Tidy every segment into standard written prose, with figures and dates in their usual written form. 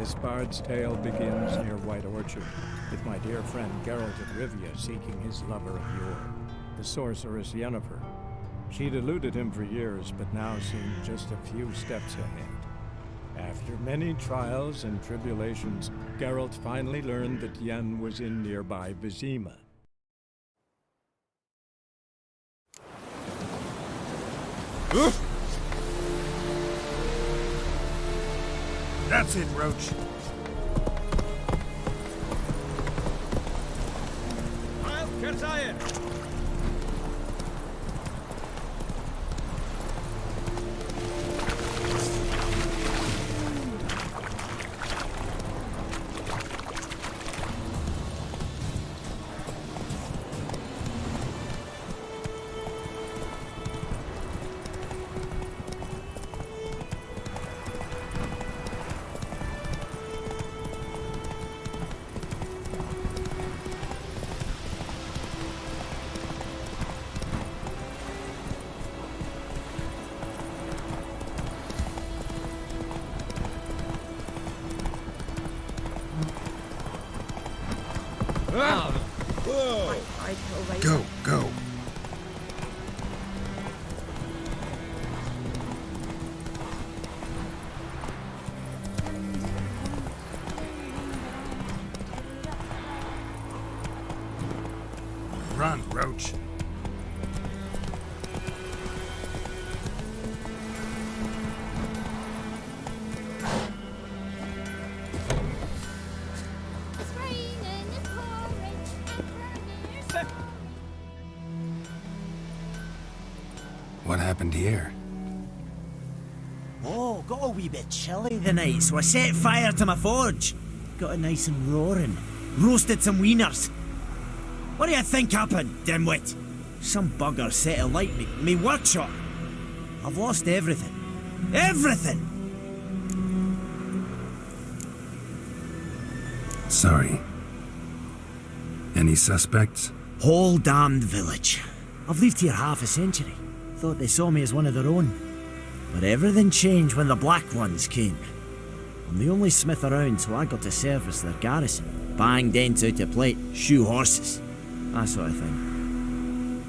This bard's tale begins near White Orchard, with my dear friend Geralt of Rivia seeking his lover of yore, the sorceress Yennefer. She'd eluded him for years, but now seemed just a few steps ahead. After many trials and tribulations, Geralt finally learned that Yen was in nearby Vizima. That's it, Roach. I'll Gentayangan. Go, go. Run, Roach. What happened here? Oh, got a wee bit chilly the night, so I set fire to my forge. Got it nice and roaring. Roasted some wieners. What do you think happened, dimwit? Some bugger set alight me workshop. I've lost everything. Everything! Sorry. Any suspects? Whole damned village. I've lived here half a century. Thought they saw me as one of their own. But everything changed when the Black Ones came. I'm the only smith around, so I got to service their garrison. Bang dents out of plate, shoe horses. That sort of thing.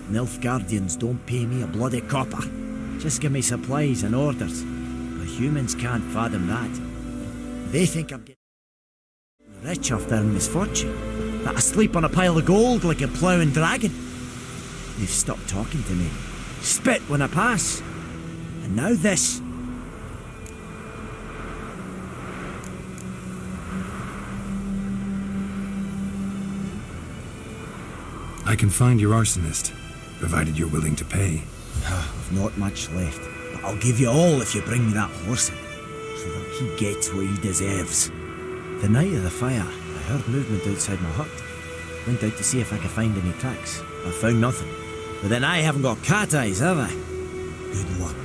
Nilfgaardians don't pay me a bloody copper. Just give me supplies and orders. But humans can't fathom that. They think I'm getting rich off their misfortune. That I sleep on a pile of gold like a ploughing dragon. They've stopped talking to me. Spit when I pass. And now this. I can find your arsonist, provided you're willing to pay. I've not much left, but I'll give you all if you bring me that horse in, so that he gets what he deserves. The night of the fire, I heard movement outside my hut. Went out to see if I could find any tracks. I found nothing. But then I haven't got cat eyes, have I? Good luck.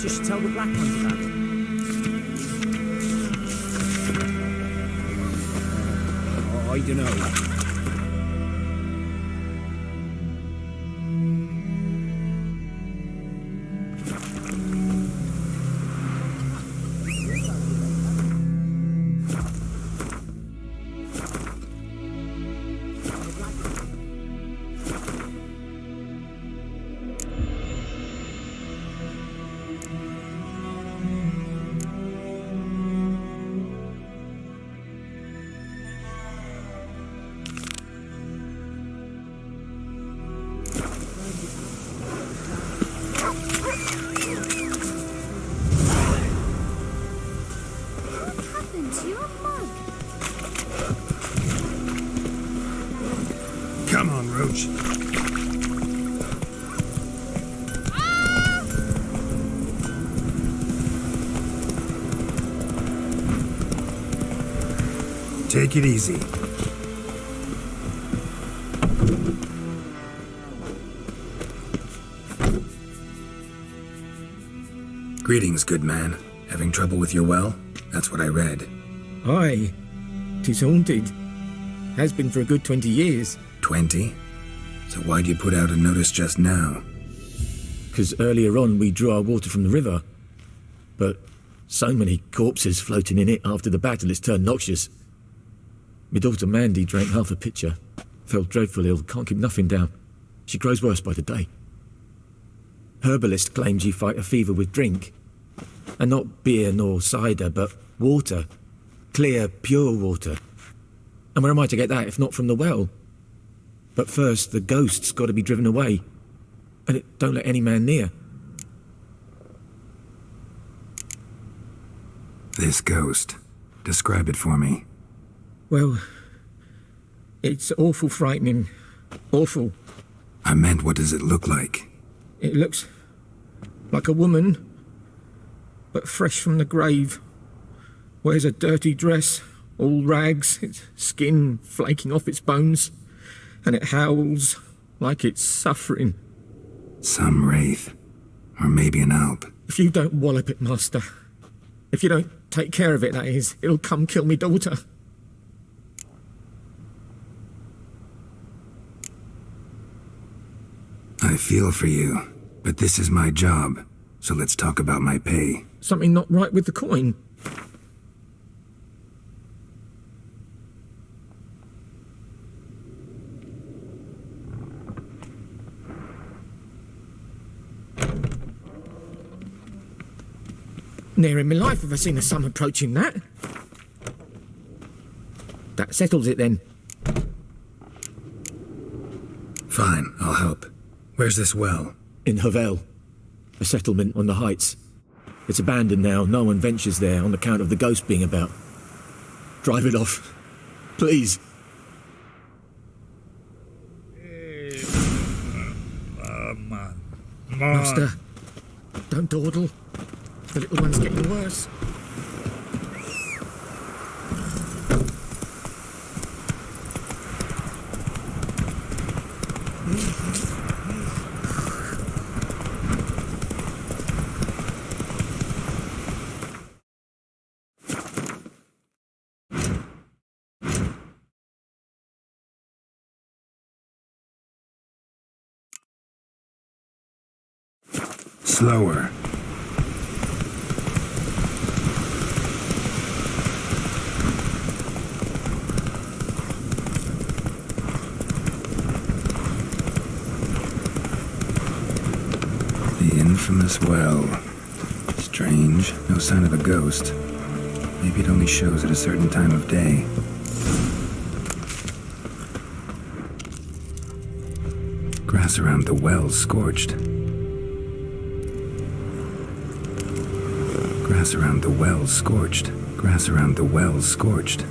You should tell the Black Ones about it. Oh, I don't know. Come on, Roach. Ah! Take it easy. Greetings, good man. Having trouble with your well? That's what I read. Aye. 'Tis haunted. Has been for a good 20 years. 20? So why'd you put out a notice just now? 'Cause earlier on we drew our water from the river. But so many corpses floating in it after the battle it's turned noxious. My daughter Mandy drank half a pitcher. Fell dreadful ill, can't keep nothing down. She grows worse by the day. Herbalist claims you fight a fever with drink. And not beer nor cider, but water. Clear, pure water. And where am I to get that if not from the well? But first, the ghost's got to be driven away. And it don't let any man near. This ghost. Describe it for me. Well, it's awful frightening. Awful. I meant, what does it look like? It looks like a woman, but fresh from the grave. Wears a dirty dress, all rags, its skin flaking off its bones, and it howls like it's suffering. Some wraith. Or maybe an alp. If you don't wallop it, master, if you don't take care of it, that is, it'll come kill me daughter. I feel for you, but this is my job, so let's talk about my pay. Something not right with the coin. Ne'er in my life have I seen a sum approaching that. That settles it then. Fine, I'll help. Where's this well? In Havel, a settlement on the heights. It's abandoned now, no one ventures there on account of the ghost being about. Drive it off, please. Master, don't dawdle. The little one's getting worse. Slower. The infamous well. Strange, no sign of a ghost. Maybe it only shows at a certain time of day. Grass around the well's scorched. Grass around the well's scorched. Grass around the well's scorched.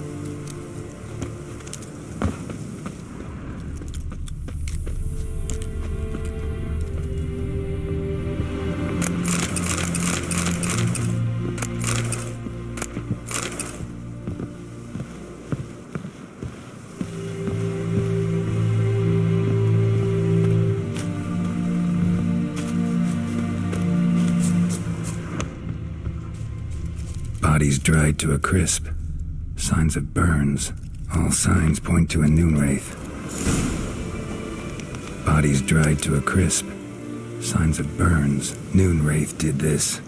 Bodies dried to a crisp. Signs of burns. All signs point to a noonwraith. Bodies dried to a crisp. Signs of burns. Noonwraith did this.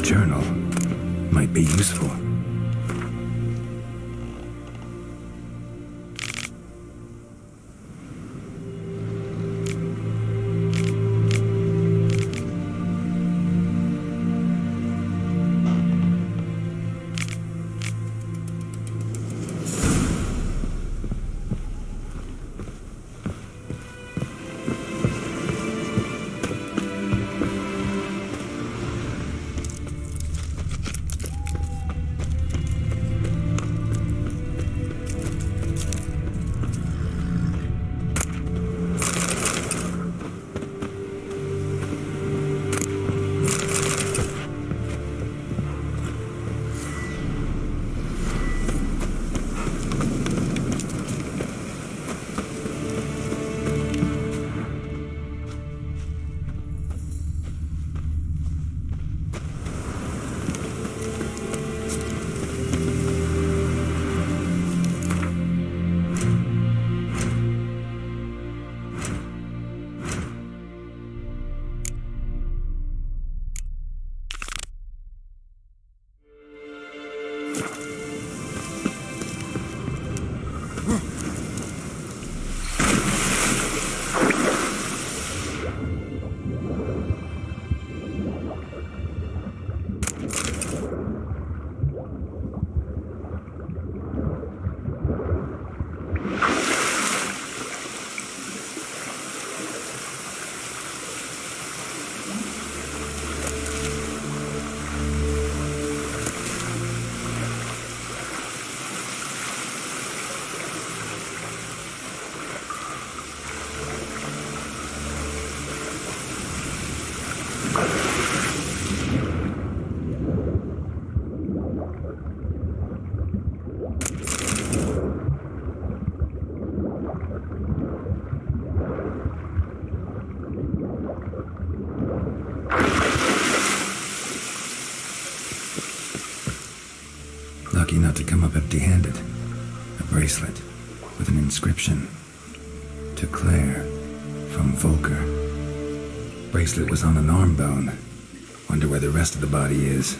journal might be useful. Lucky not to come up empty-handed. A bracelet with an inscription. To Claire, from Volker. Bracelet was on an arm bone. Wonder where the rest of the body is.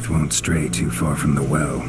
noonwraith won't stray too far from the well.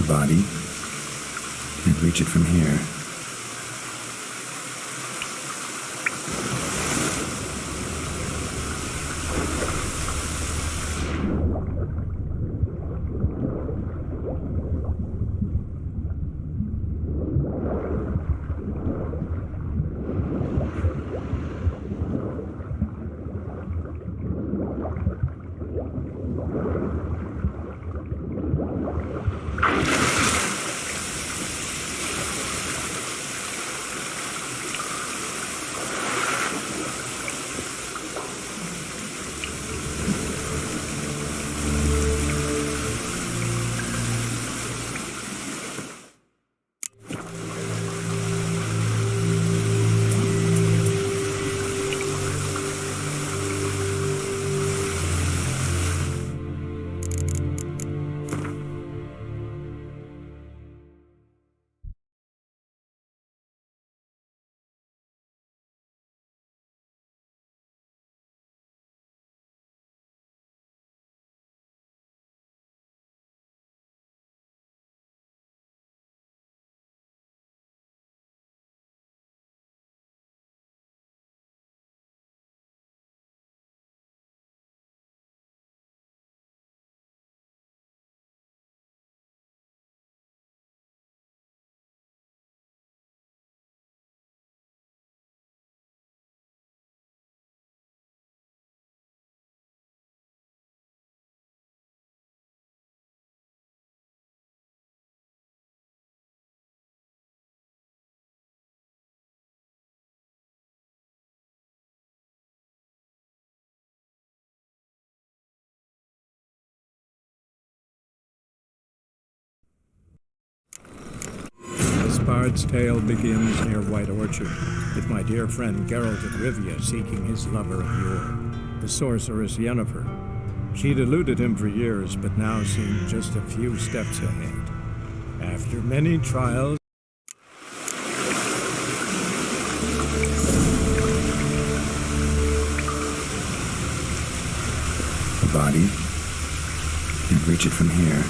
Body. Can't reach it from here. bard's tale begins near White Orchard, with my dear friend Geralt of Rivia seeking his lover of yore, the sorceress Yennefer. She'd eluded him for years, but now seemed just a few steps ahead. After many trials, A body? Can't reach it from here.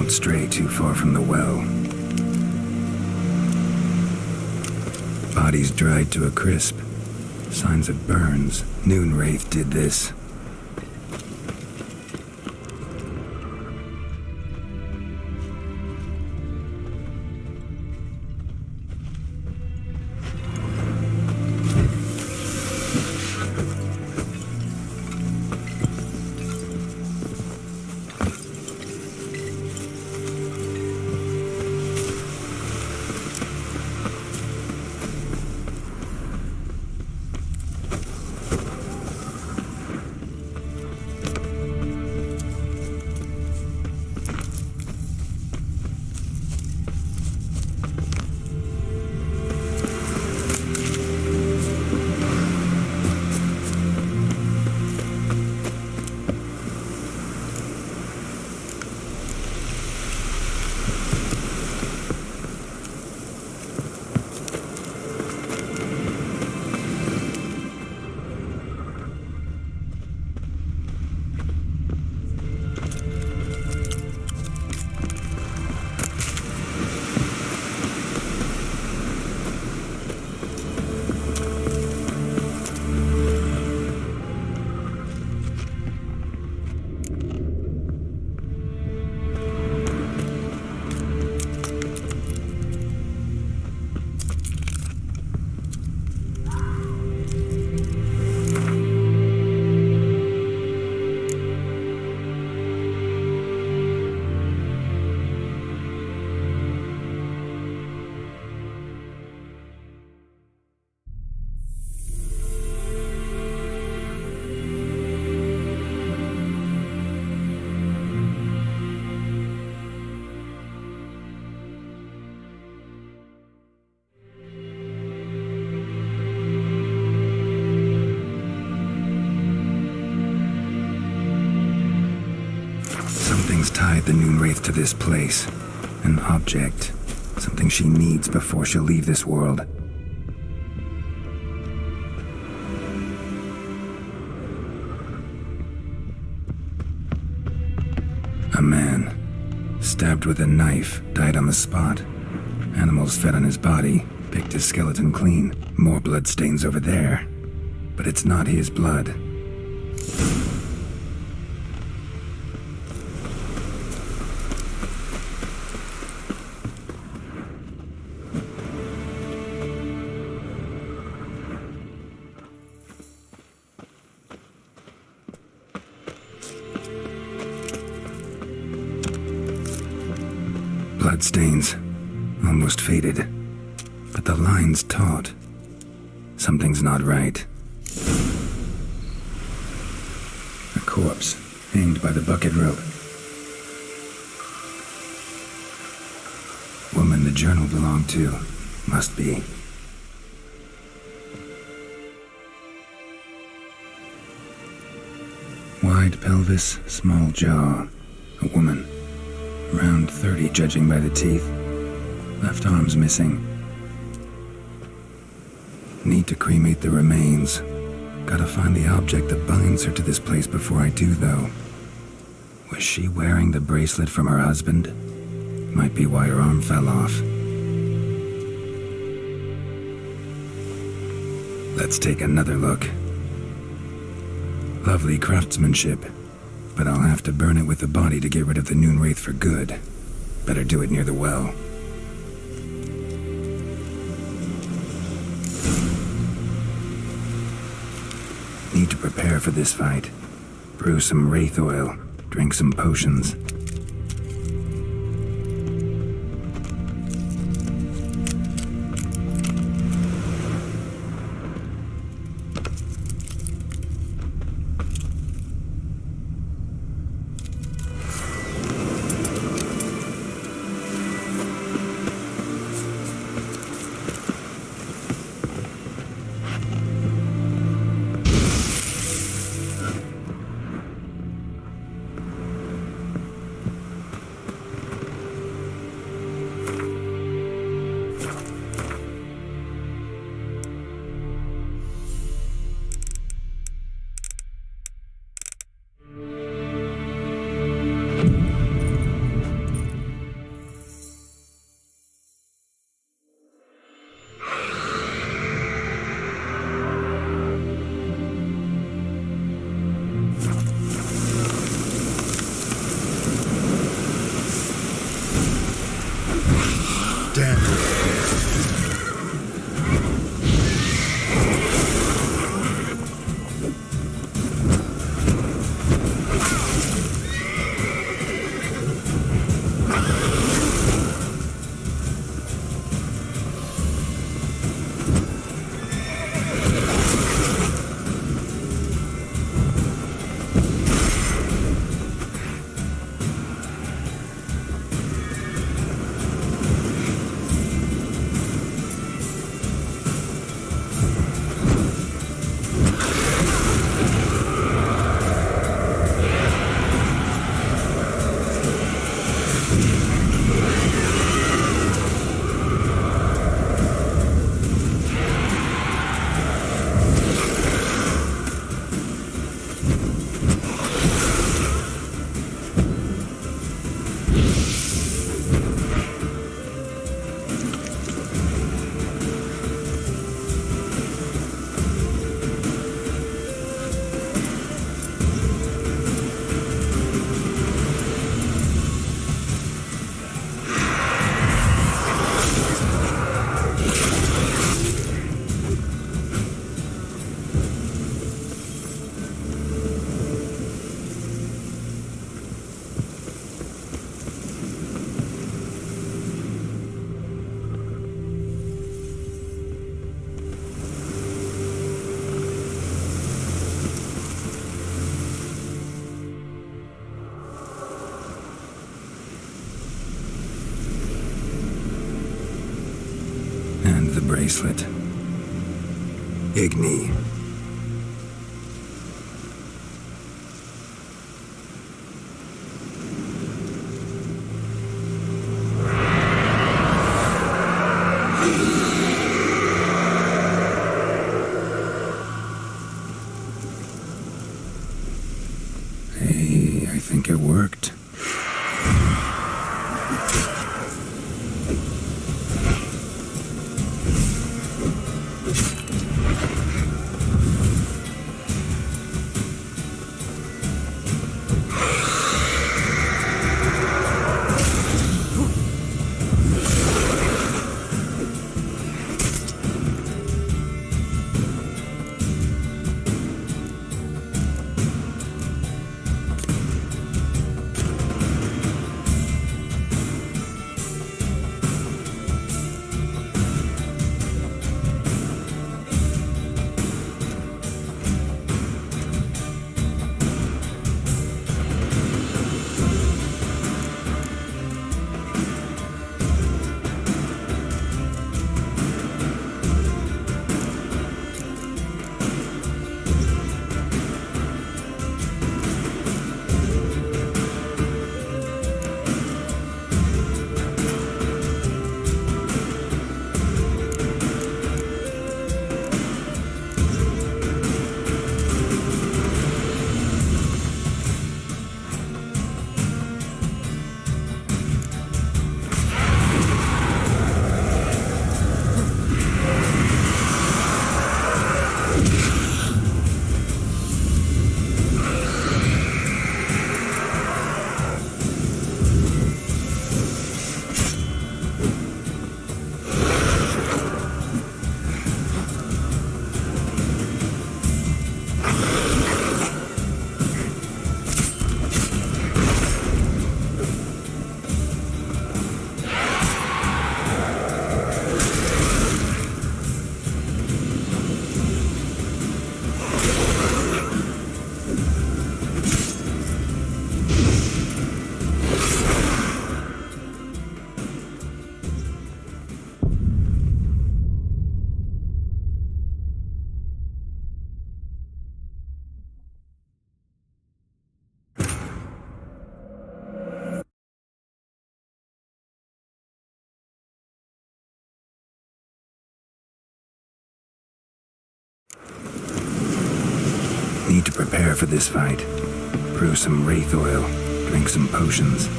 Stray too far from the well. Bodies dried to a crisp. Signs of burns. Noonwraith did this. Something's tied the noonwraith to this place. An object. Something she needs before she'll leave this world. A man, stabbed with a knife, died on the spot. Animals fed on his body, picked his skeleton clean. More bloodstains over there. But it's not his blood. Bloodstains, almost faded, but the line's taut. Something's not right. A corpse, hanged by the bucket rope. Woman the journal belonged to, must be. Wide pelvis, small jaw. A woman. Around 30, judging by the teeth. Left arm's missing. Need to cremate the remains. Gotta find the object that binds her to this place before I do, though. Was she wearing the bracelet from her husband? Might be why her arm fell off. Let's take another look. Lovely craftsmanship. But I'll have to burn it with the body to get rid of the noonwraith for good. Better do it near the well. Need to prepare for this fight. Brew some wraith oil, drink some potions. The bracelet. Igni. think it worked. Need to prepare for this fight. Brew some wraith oil, drink some potions.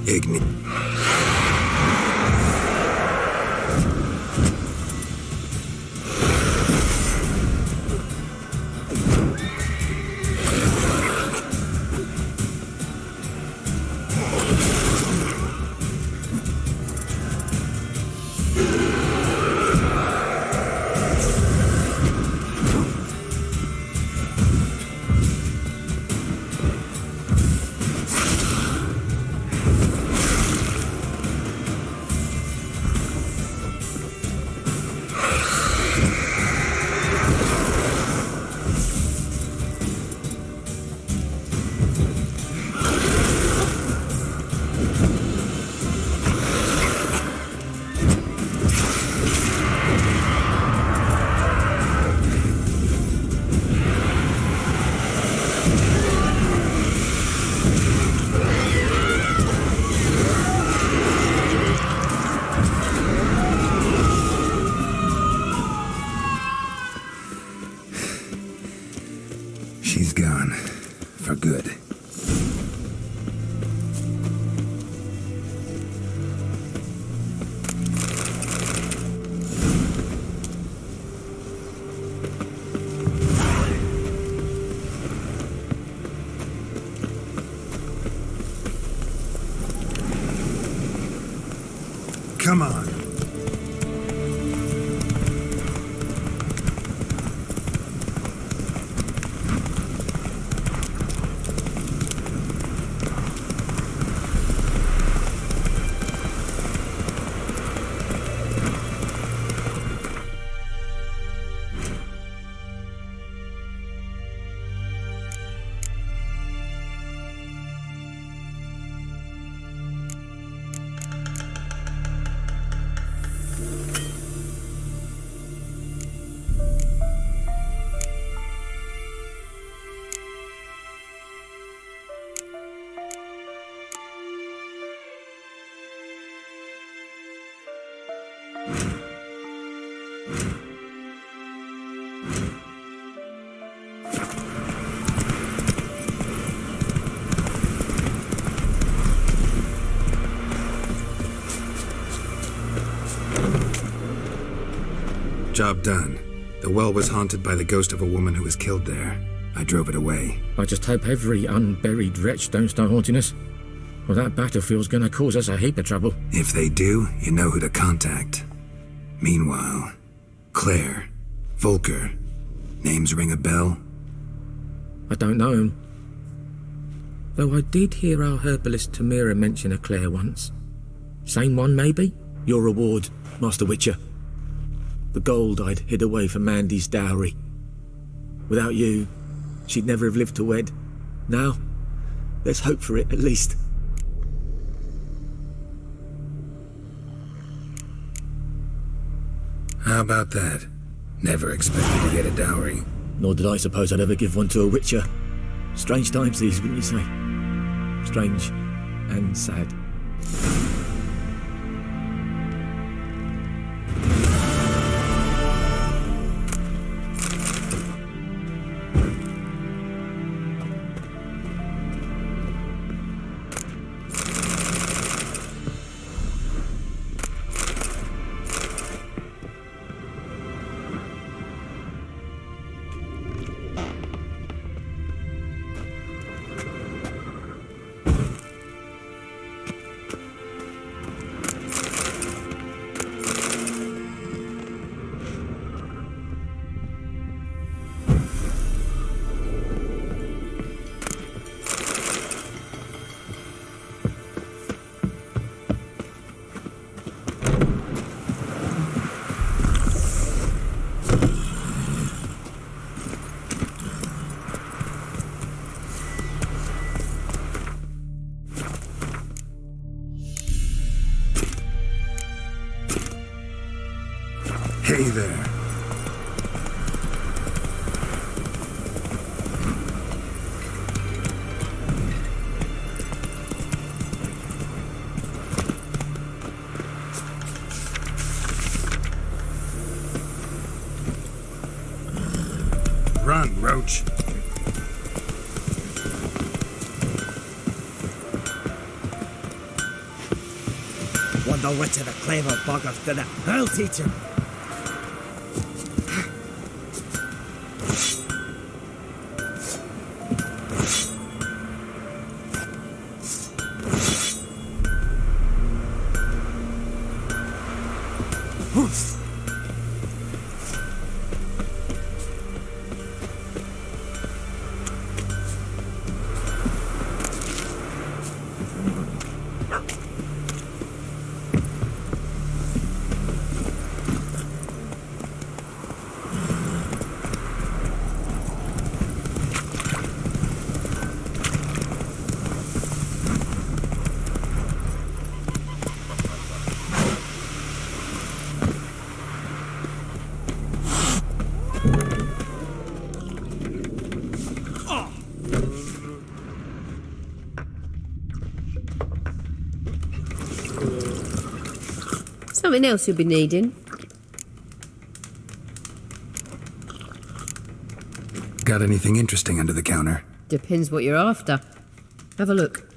Igni. She's gone. For good. Come on. Job done. The well was haunted by the ghost of a woman who was killed there. I drove it away. I just hope every unburied wretch don't start haunting us. Well, that battlefield's gonna cause us a heap of trouble. If they do, you know who to contact. Meanwhile, Claire, Volker, names ring a bell? I don't know him. Though I did hear our herbalist Tamira mention a Claire once. Same one, maybe? Your reward, Master Witcher. The gold I'd hid away for Mandy's dowry. Without you, she'd never have lived to wed. Now, there's hope for it, at least. How about that? Never expected to get a dowry. Nor did I suppose I'd ever give one to a Witcher. Strange times these, wouldn't you say? Strange and sad. Hey there. Run, Roach. Wonder which of the clever buggers did it. I'll teach him. Something else you'll be needing? Got anything interesting under the counter? Depends what you're after. Have a look.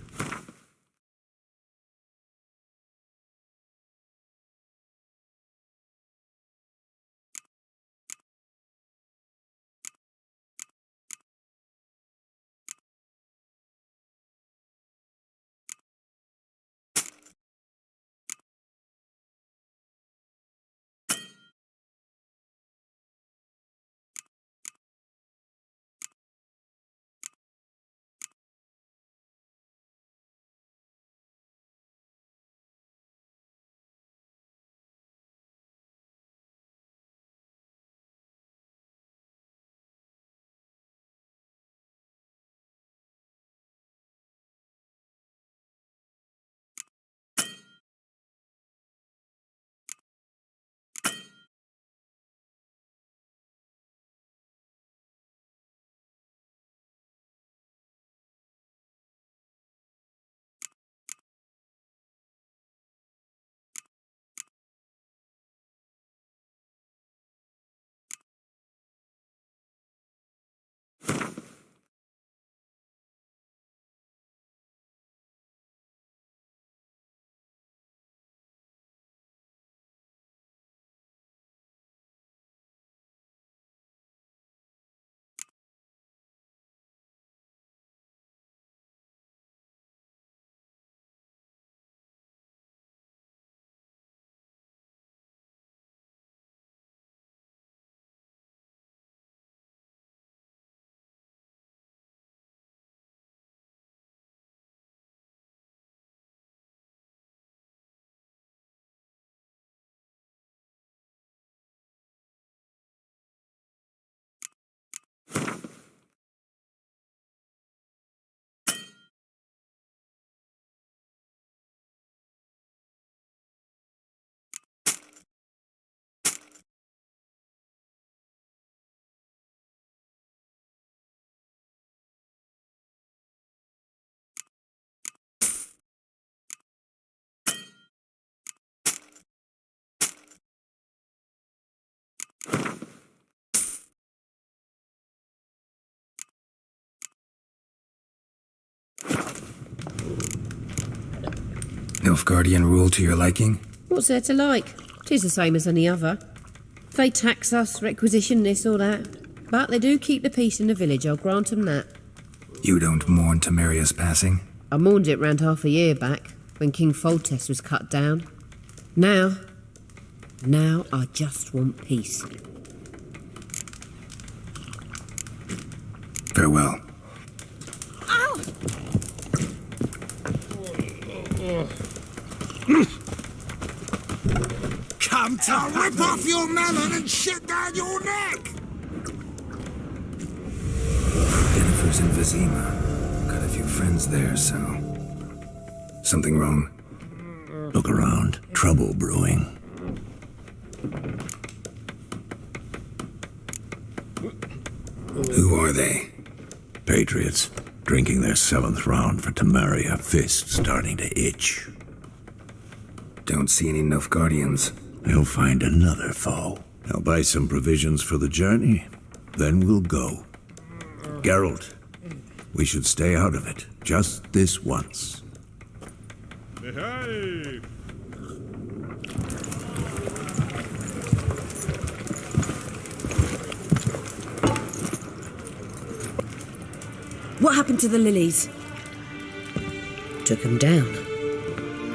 Nilfgaardian rule to your liking? What's there to like? 'Tis the same as any other. They tax us, requisition this or that. But they do keep the peace in the village, I'll grant 'em that. You don't mourn Temeria's passing? I mourned it round half a year back, when King Foltest was cut down. Now I just want peace. Farewell. Ow! Come to rip off your melon and shit down your neck! Jennifer's in Vizima. Got a few friends there, so... Something wrong? Look around. Trouble brewing. Who are they? Patriots. Drinking their 7th round for Temeria. Fist starting to itch. Don't see any Nilfgaardians. They'll find another foe. I'll buy some provisions for the journey. Then we'll go. Geralt, we should stay out of it. Just this once. Hey! What happened to the lilies? Took 'em down.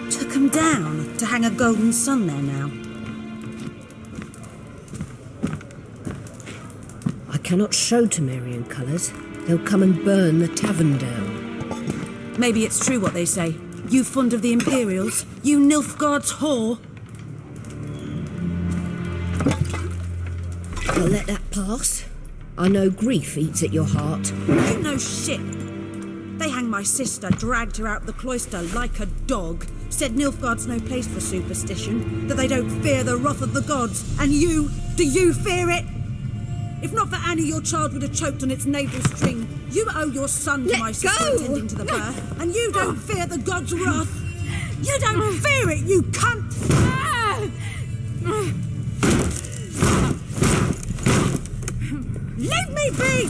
Took 'em down to hang a golden sun there now. I cannot show Temerian colours. They'll come and burn the tavern down. Maybe it's true what they say. You fond of the Imperials? You Nilfgaard's whore? I'll let that pass. I know grief eats at your heart. You know shit. They hanged my sister, dragged her out the cloister like a dog, said Nilfgaard's no place for superstition, that they don't fear the wrath of the gods. And you, do you fear it? If not for Annie, your child would have choked on its navel string. You owe your son to Let my sister go! attending to the birth, and you don't fear the gods' wrath. You don't fear it, you cunt! Leave me be!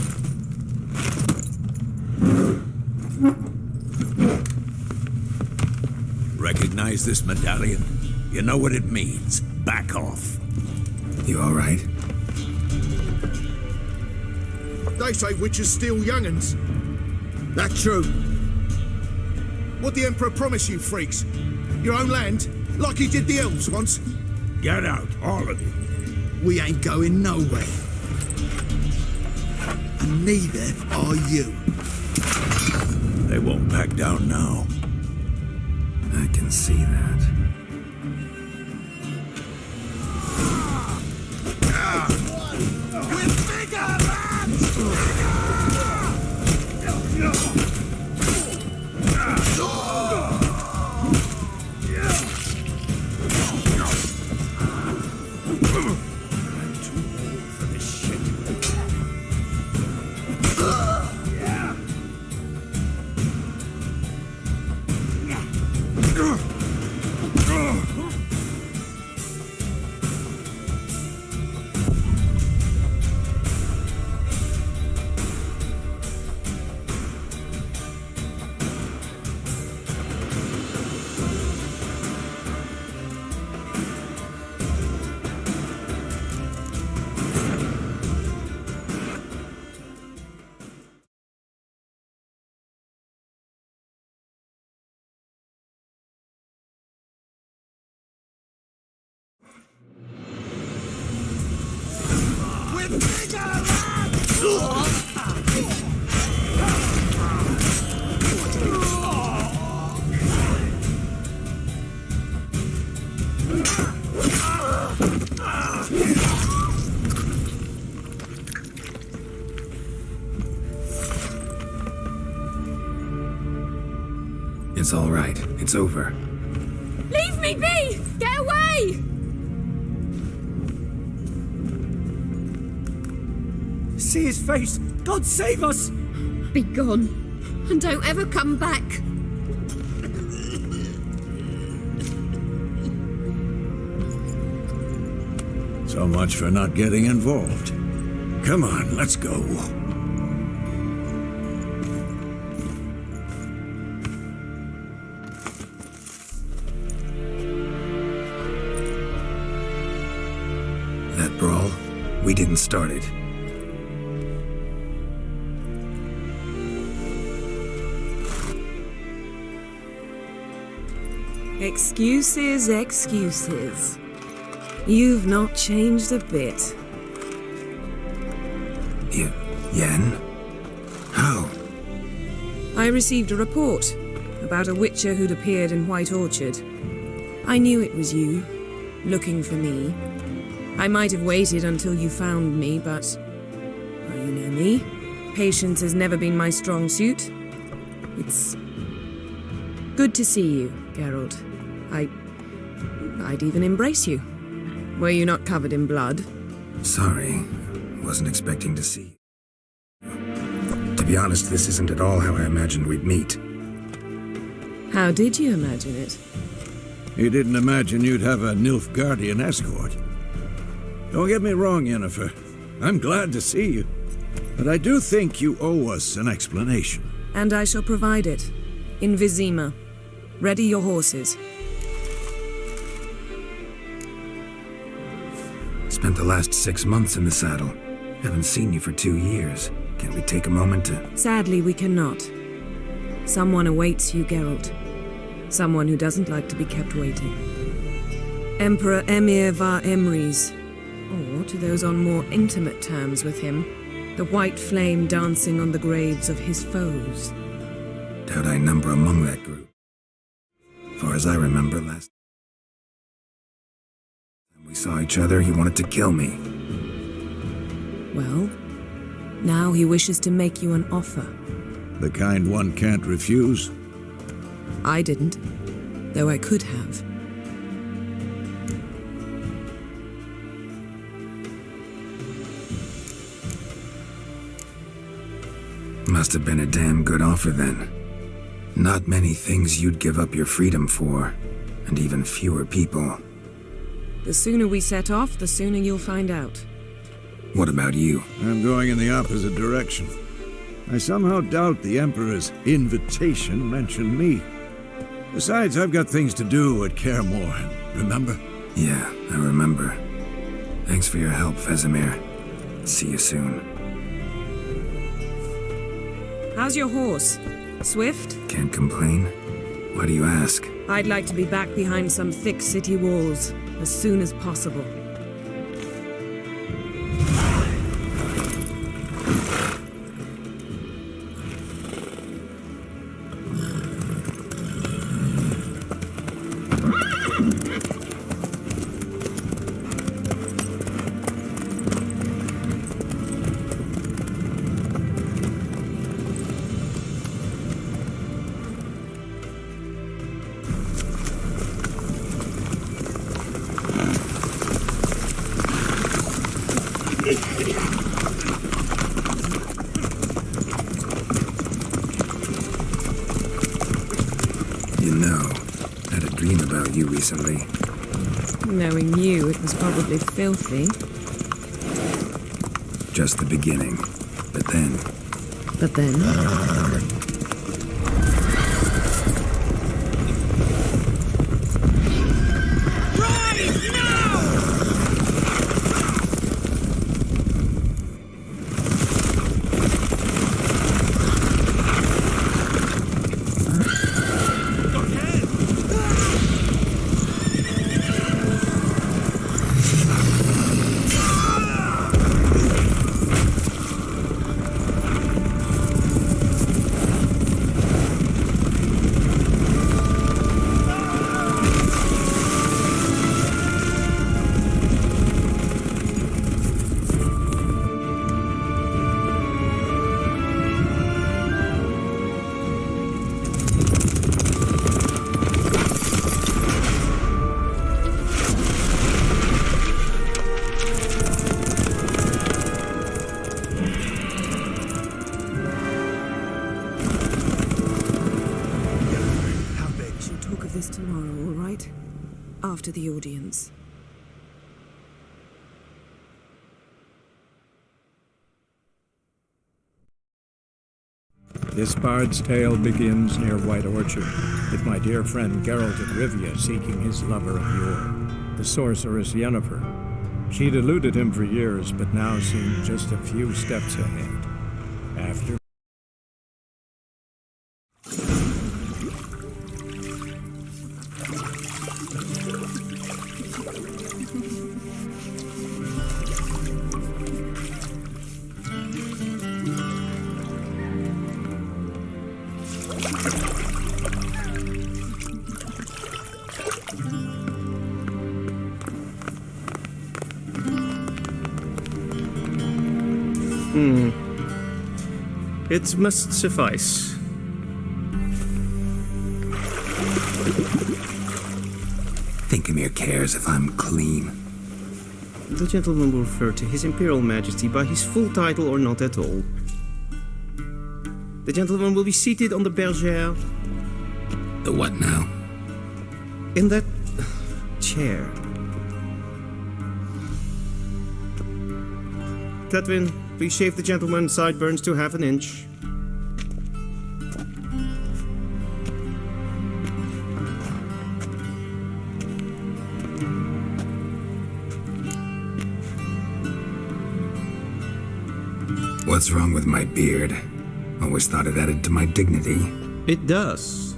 Recognize this medallion? You know what it means. Back off. You all right? They say witches steal young'uns. That true. What the Emperor promise you, freaks? Your own land? Like he did the elves once? Get out, all of you. We ain't going nowhere. And neither are you. They won't back down now. I can see that. We're bigger, lads! It's all right. It's over. Leave me be! Get away! See his face! God save us! Be gone, and don't ever come back. So much for not getting involved. Come on, let's go. We didn't start it. Excuses, excuses. You've not changed a bit. Yen? How? I received a report about a witcher who'd appeared in White Orchard. I knew it was you, looking for me. I might have waited until you found me, but... well, you know me. Patience has never been my strong suit. It's... good to see you, Geralt. I'd even embrace you. Were you not covered in blood? Sorry. Wasn't expecting to see you. To be honest, this isn't at all how I imagined we'd meet. How did you imagine it? You didn't imagine you'd have a Nilfgaardian escort. Don't get me wrong, Yennefer. I'm glad to see you. But I do think you owe us an explanation. And I shall provide it. In Vizima. Ready your horses. Spent the last 6 months in the saddle. Haven't seen you for 2 years. Can't we take a moment to... Sadly, we cannot. Someone awaits you, Geralt. Someone who doesn't like to be kept waiting. Emperor Emir var Emrys. Or, to those on more intimate terms with him, the white flame dancing on the graves of his foes. Doubt I number among that group. Far as I remember, last time we saw each other, he wanted to kill me. Well, now he wishes to make you an offer. The kind one can't refuse. I didn't, though I could have. Must have been a damn good offer then. Not many things you'd give up your freedom for, and even fewer people. The sooner we set off, the sooner you'll find out. What about you? I'm going in the opposite direction. I somehow doubt the Emperor's invitation mentioned me. Besides, I've got things to do at Kaer Morhen, remember? Yeah, I remember. Thanks for your help, Vesemir. See you soon. How's your horse? Swift? Can't complain. Why do you ask? I'd like to be back behind some thick city walls as soon as possible. You know, I had a dream about you recently. Knowing you, it was probably filthy. Just the beginning. But then... But then... tomorrow, all right? After the audience. This bard's tale begins near White Orchard, with my dear friend Geralt of Rivia seeking his lover of yore, the sorceress Yennefer. She'd eluded him for years, but now seemed just a few steps ahead. After It must suffice. Thinkamere cares if I'm clean. The gentleman will refer to His Imperial Majesty by his full title or not at all. The gentleman will be seated on the bergère. The what now? In that chair. Tedwin, please shave the gentleman's sideburns to half an inch. What's wrong with my beard? Always thought it added to my dignity. It does.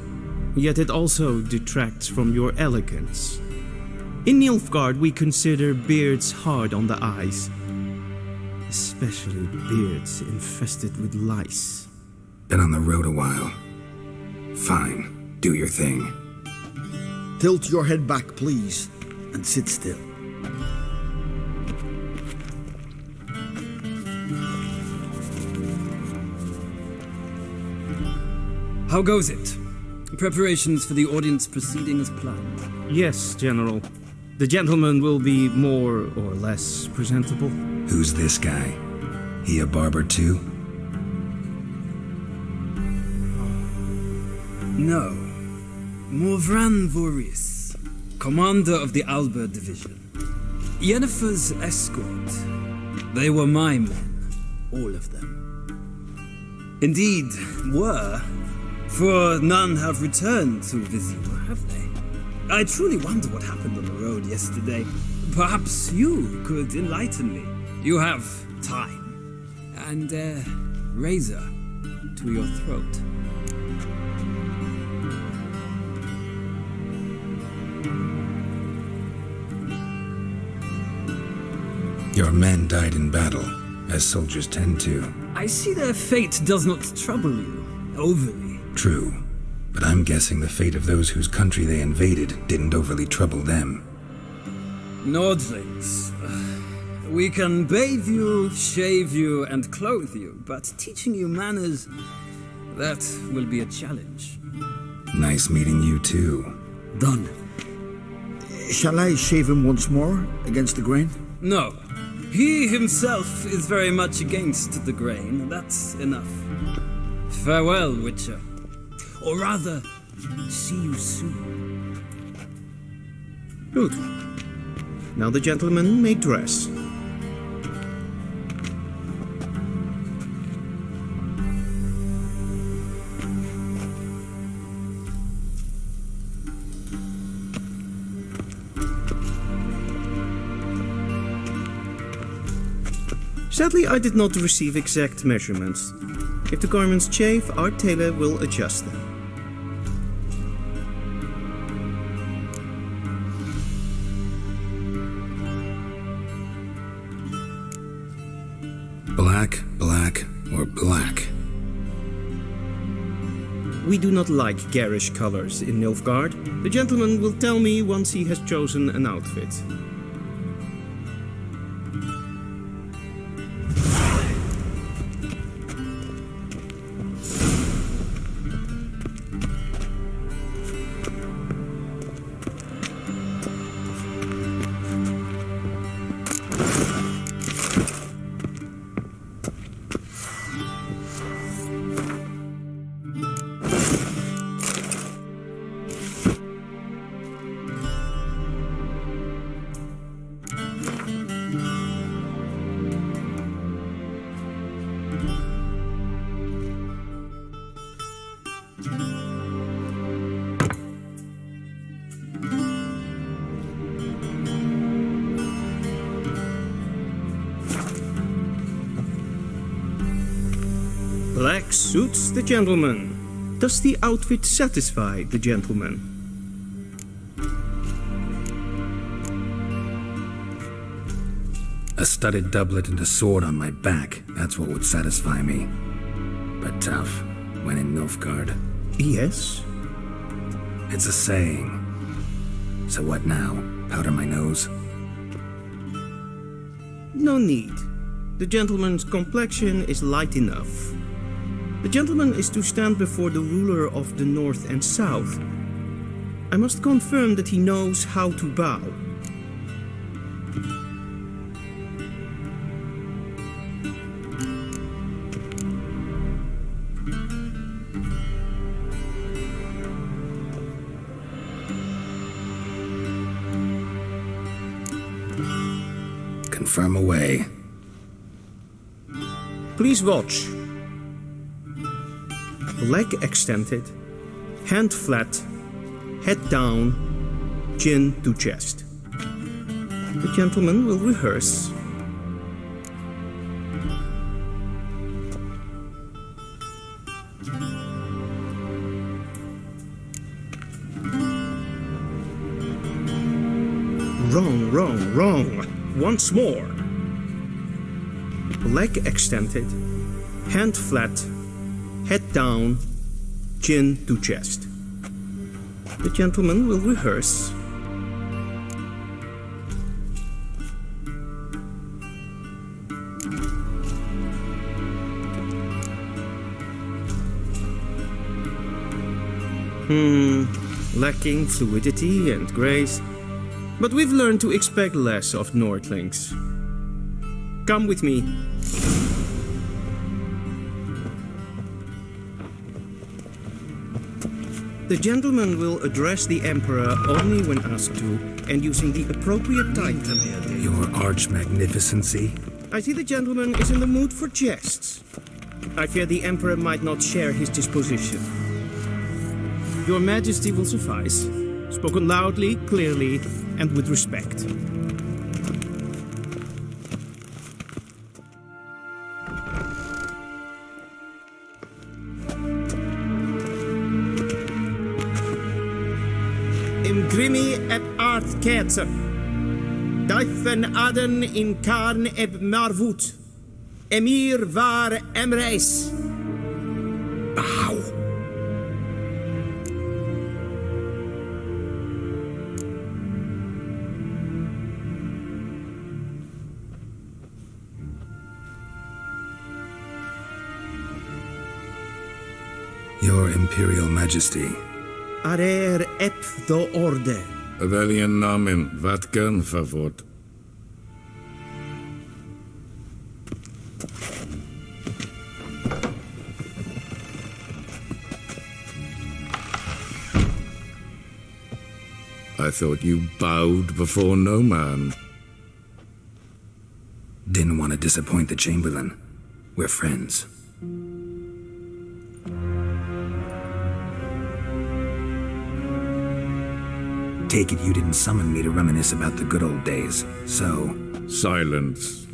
Yet it also detracts from your elegance. In Nilfgaard, we consider beards hard on the eyes. Especially beards infested with lice. Been on the road a while. Fine, do your thing. Tilt your head back, please, and sit still. How goes it? Preparations for the audience proceeding as planned? Yes, General. The gentleman will be more or less presentable. Who's this guy? He a barber too? No. Morvran Voris, commander of the Alba Division. Yennefer's escort. They were my men, all of them. Indeed, were. For none have returned to Vizima, have they? I truly wonder what happened on the road yesterday. Perhaps you could enlighten me. You have time and a razor to your throat. Your men died in battle, as soldiers tend to. I see their fate does not trouble you overly. True, but I'm guessing the fate of those whose country they invaded didn't overly trouble them. Nordlings. We can bathe you, shave you, and clothe you, but teaching you manners, that will be a challenge. Nice meeting you too. Done. Shall I shave him once more, against the grain? No. He himself is very much against the grain. That's enough. Farewell, Witcher. Or rather, see you soon. Good. Now the gentleman may dress. Sadly, I did not receive exact measurements. If the garments chafe, our tailor will adjust them. Black, black, or black? We do not like garish colors in Nilfgaard. The gentleman will tell me once he has chosen an outfit. Black suits the gentleman. Does the outfit satisfy the gentleman? A studded doublet and a sword on my back, that's what would satisfy me. But tough, when in Nilfgaard. Yes. It's a saying. So what now? Powder my nose? No need. The gentleman's complexion is light enough. The gentleman is to stand before the ruler of the North and South. I must confirm that he knows how to bow. Confirm away. Please watch. Leg extended, hand flat, head down, chin to chest. The gentleman will rehearse. Wrong, wrong, wrong. Once more. Leg extended, hand flat, head down, chin to chest. The gentleman will rehearse. Lacking fluidity and grace. But we've learned to expect less of Nordlings. Come with me. The gentleman will address the Emperor only when asked to, and using the appropriate title. Your arch-magnificency? I see the gentleman is in the mood for jests. I fear the Emperor might not share his disposition. Your Majesty will suffice. Spoken loudly, clearly, and with respect. Imgrimi eb aardketser. Duifen aden in karn eb marvoet. Emir var emreis. Bow. Your Imperial Majesty. Arer ep do orde. Weljen namen, wat kan favort? I thought you bowed before no man. Didn't want to disappoint the Chamberlain. We're friends. Take it you didn't summon me to reminisce about the good old days, so... Silence.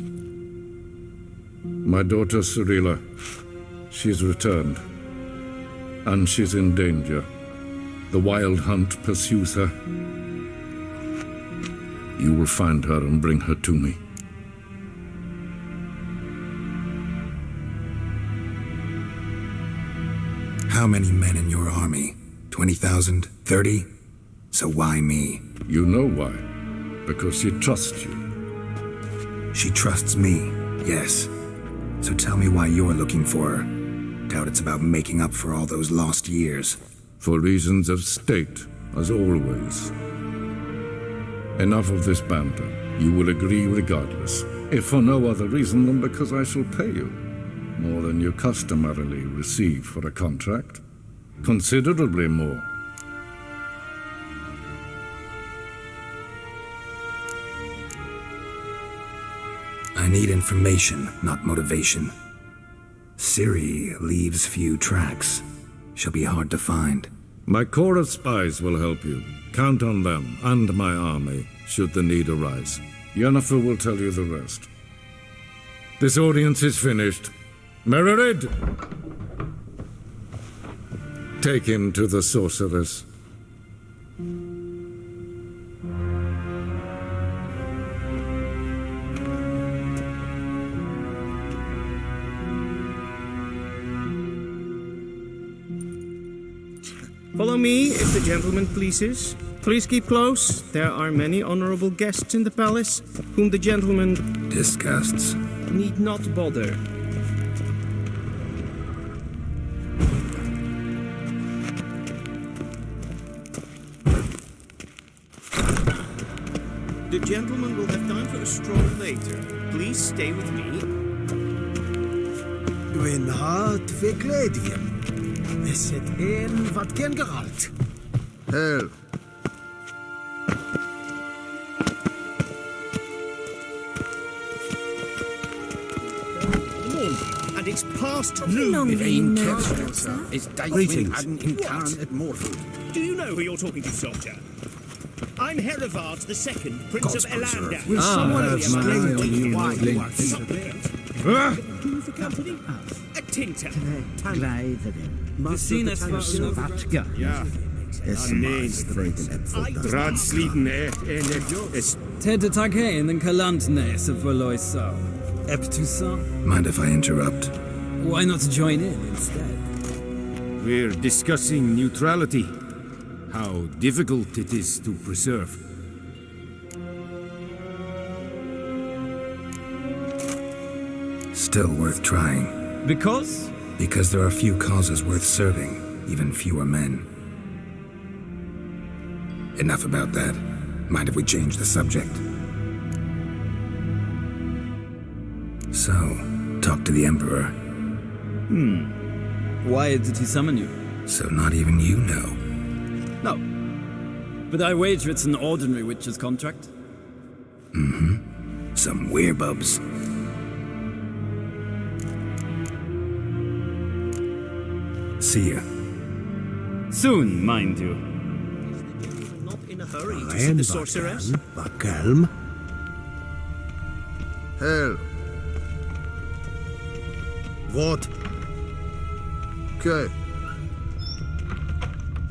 My daughter Cyrilla, she's returned. And she's in danger. The wild hunt pursues her. You will find her and bring her to me. How many men in your army? 20,000? 30? So why me? You know why. Because she trusts you. She trusts me, yes. So tell me why you're looking for her. Doubt it's about making up for all those lost years. For reasons of state, as always. Enough of this banter. You will agree regardless. If for no other reason than because I shall pay you. More than you customarily receive for a contract. Considerably more. I need information, not motivation. Ciri leaves few tracks. She'll be hard to find. My corps of spies will help you. Count on them and my army, should the need arise. Yennefer will tell you the rest. This audience is finished. Mererid! Take him to the sorceress. Follow me, if the gentleman pleases. Please keep close. There are many honorable guests in the palace, whom the gentleman Disgusts. need not bother. The gentleman will have time for a stroll later. Please stay with me. Dwi'n hart fi gledien. Is het een wat gen gehaald? Hell. And it's past Long noon. may you know, sir. Greetings. Do you know who you're talking to, soldier? I'm Herivard II, Prince of Elander. Will someone explain to you why you are Link? Who for company? A tinter. Ja. Radsliden is Ted Takane and Kalantne se Voloisa. Eptusan. Mind if I interrupt? Why not join in instead? We're discussing neutrality. How difficult it is to preserve. Still worth trying. Because? Because there are few causes worth serving, even fewer men. Enough about that. Mind if we change the subject? So, talk to the Emperor. Why did he summon you? So not even you know. No. But I wager it's an ordinary witch's contract. Some werebubs. See ya. Soon, mind you. Not in a hurry to see the sorceress. Bakal. Hell. Wat? Okay.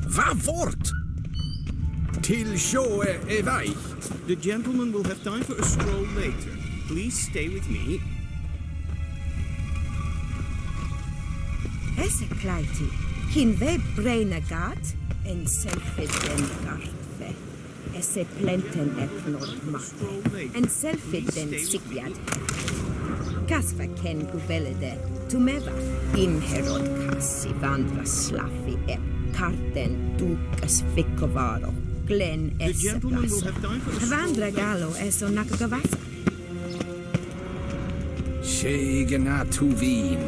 Vad vart? Till sjö är väg. The gentleman will have time for a stroll later. Please stay with me. Esse kleiti, kin ve breinagat, en selfid den garfe. Esse plenten et nordmate, en selfid den sigjad. Kasva ken guvelede, tumeva, inherod kassi vandra slaffi ep, karten dukas fikovaro, glen esse plassa. Vandra galo eso nakagavasa. Shegana tuvin.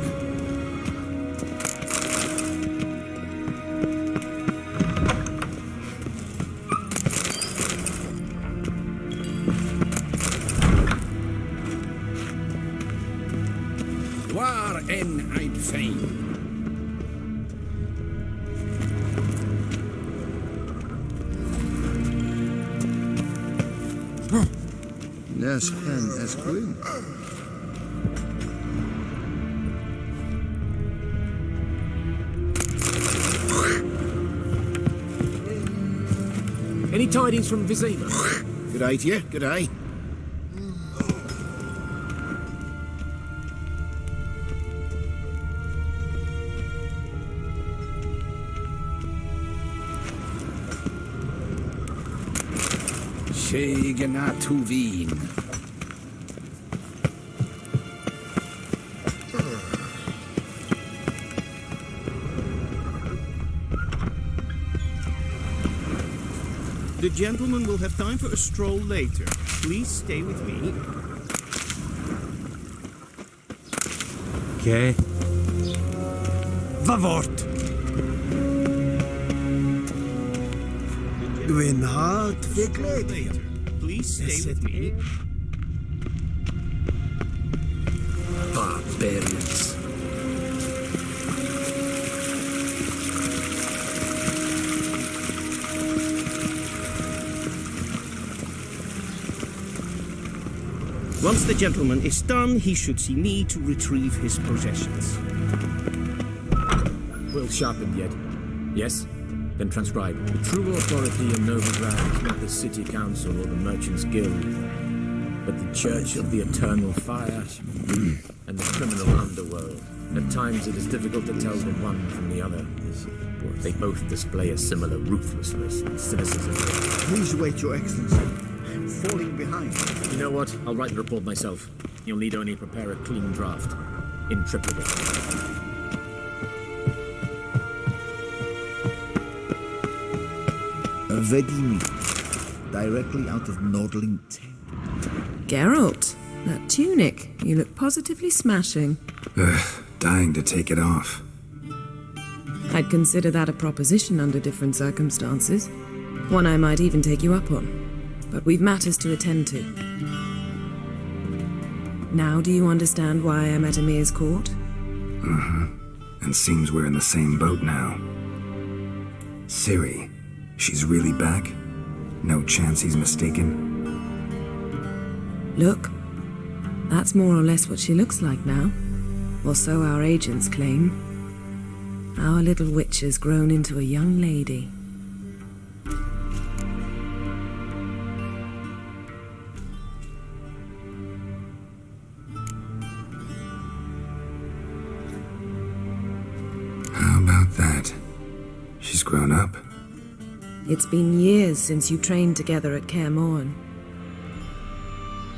Waar en ein fein. Yes, hen es green. Any tidings from Vizima? Good day to you, good day. Shegana tuvin. The gentleman will have time for a stroll later. Please stay with me. Okay. Vad vart? Dwi'n hart fi gledien. Please stay with me. Barbarians. Once the gentleman is done, he should see me to retrieve his possessions. We'll sharpen yet. Yes? Then transcribe. The true authority in Novigrad is not the city council or the merchants' guild, but the Church of the Eternal Fire and the criminal underworld. At times it is difficult to tell the one from the other. They both display a similar ruthlessness and cynicism. Please wait, Your Excellency. I'm falling behind. You know what? I'll write the report myself. You'll need only prepare a clean draft. In triplicate. A Vedimi, directly out of Nordling 10. Geralt, that tunic. You look positively smashing. Dying to take it off. I'd consider that a proposition under different circumstances. One I might even take you up on. But we've matters to attend to. Now do you understand why I'm at Emir's court? And seems we're in the same boat now. Ciri, she's really back? No chance he's mistaken? Look, that's more or less what she looks like now. Or so our agents claim. Our little witch has grown into a young lady. How about that? She's grown up? It's been years since you trained together at Kaer Morhen.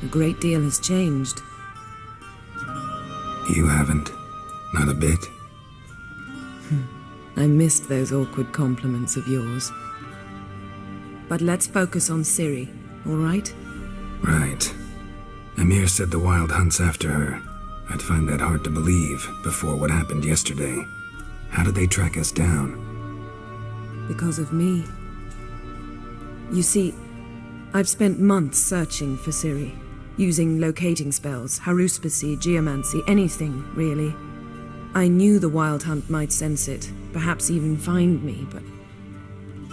A great deal has changed. You haven't. Not a bit. I missed those awkward compliments of yours. But let's focus on Ciri, all right? Right. Emir said the Wild Hunt's after her. I'd find that hard to believe before what happened yesterday. How did they track us down? Because of me. You see, I've spent months searching for Ciri, using locating spells, haruspicy, geomancy, anything, really. I knew the Wild Hunt might sense it, perhaps even find me, but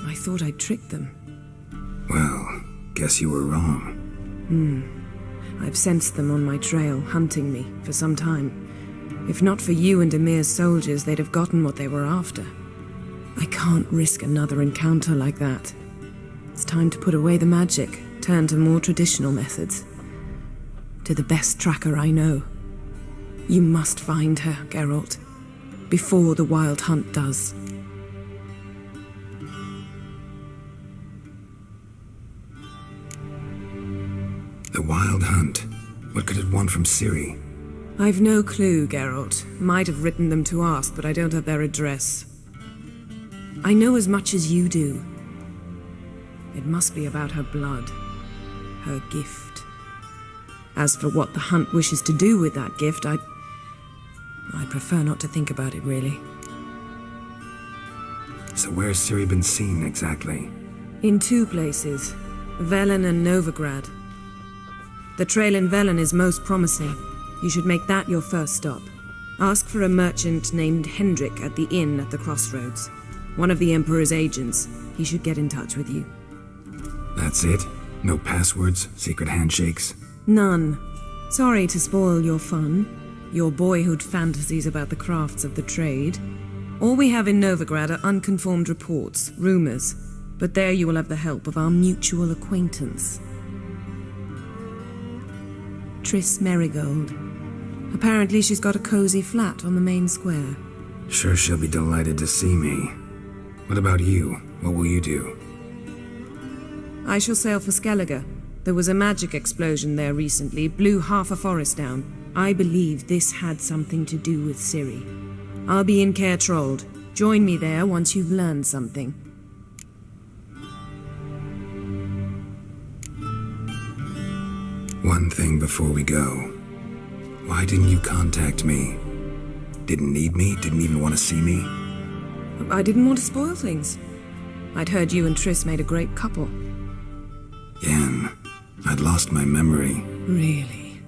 I thought I'd tricked them. Well, guess you were wrong. I've sensed them on my trail, hunting me, for some time. If not for you and Emir's soldiers, they'd have gotten what they were after. I can't risk another encounter like that. It's time to put away the magic, turn to more traditional methods. To the best tracker I know. You must find her, Geralt, before the Wild Hunt does. The Wild Hunt? What could it want from Ciri? I've no clue, Geralt. Might have written them to ask, but I don't have their address. I know as much as you do. It must be about her blood, her gift. As for what the Hunt wishes to do with that gift, I prefer not to think about it, really. So where's Ciri been seen, exactly? In two places, Velen and Novigrad. The trail in Velen is most promising. You should make that your first stop. Ask for a merchant named Hendrik at the inn at the crossroads. One of the Emperor's agents. He should get in touch with you. That's it? No passwords, secret handshakes? None. Sorry to spoil your fun, your boyhood fantasies about the crafts of the trade. All we have in Novigrad are unconformed reports, rumors, but there you will have the help of our mutual acquaintance. Triss Merigold. Apparently she's got a cozy flat on the main square. Sure she'll be delighted to see me. What about you? What will you do? I shall sail for Skellige. There was a magic explosion there recently, blew half a forest down. I believe this had something to do with Ciri. I'll be in Caer Trold. Join me there once you've learned something. One thing before we go. Why didn't you contact me? Didn't need me? Didn't even want to see me? I didn't want to spoil things. I'd heard you and Triss made a great couple. Yen, I'd lost my memory. Really?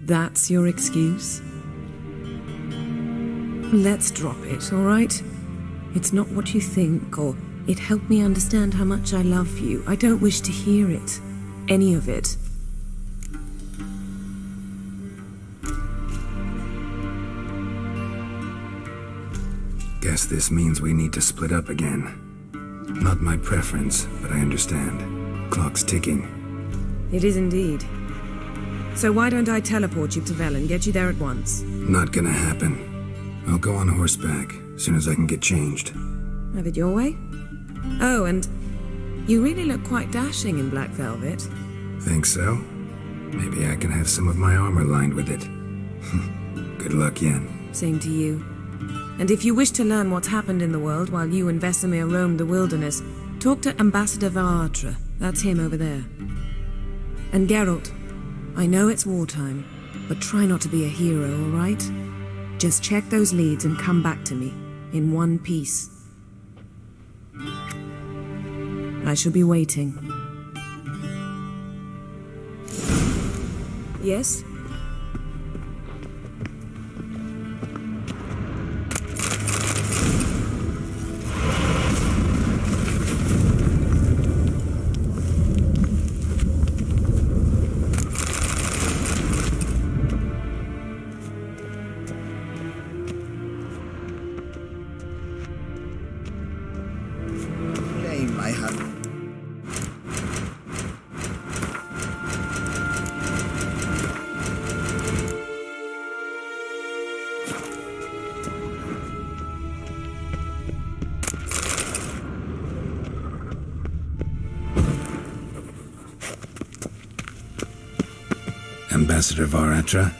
That's your excuse? Let's drop it, all right? It's not what you think, or it helped me understand how much I love you. I don't wish to hear it. Any of it. Guess this means we need to split up again. Not my preference, but I understand. Clock's ticking. It is indeed. So why don't I teleport you to Vel and get you there at once? Not gonna happen. I'll go on horseback, as soon as I can get changed. Have it your way? Oh, and you really look quite dashing in black velvet. Think so? Maybe I can have some of my armor lined with it. Good luck, Yen. Same to you. And if you wish to learn what's happened in the world while you and Vesemir roamed the wilderness, talk to Ambassador Varatra. That's him over there. And Geralt, I know it's wartime, but try not to be a hero, all right? Just check those leads and come back to me, in one piece. I shall be waiting. Yes? Ambassador Varatra,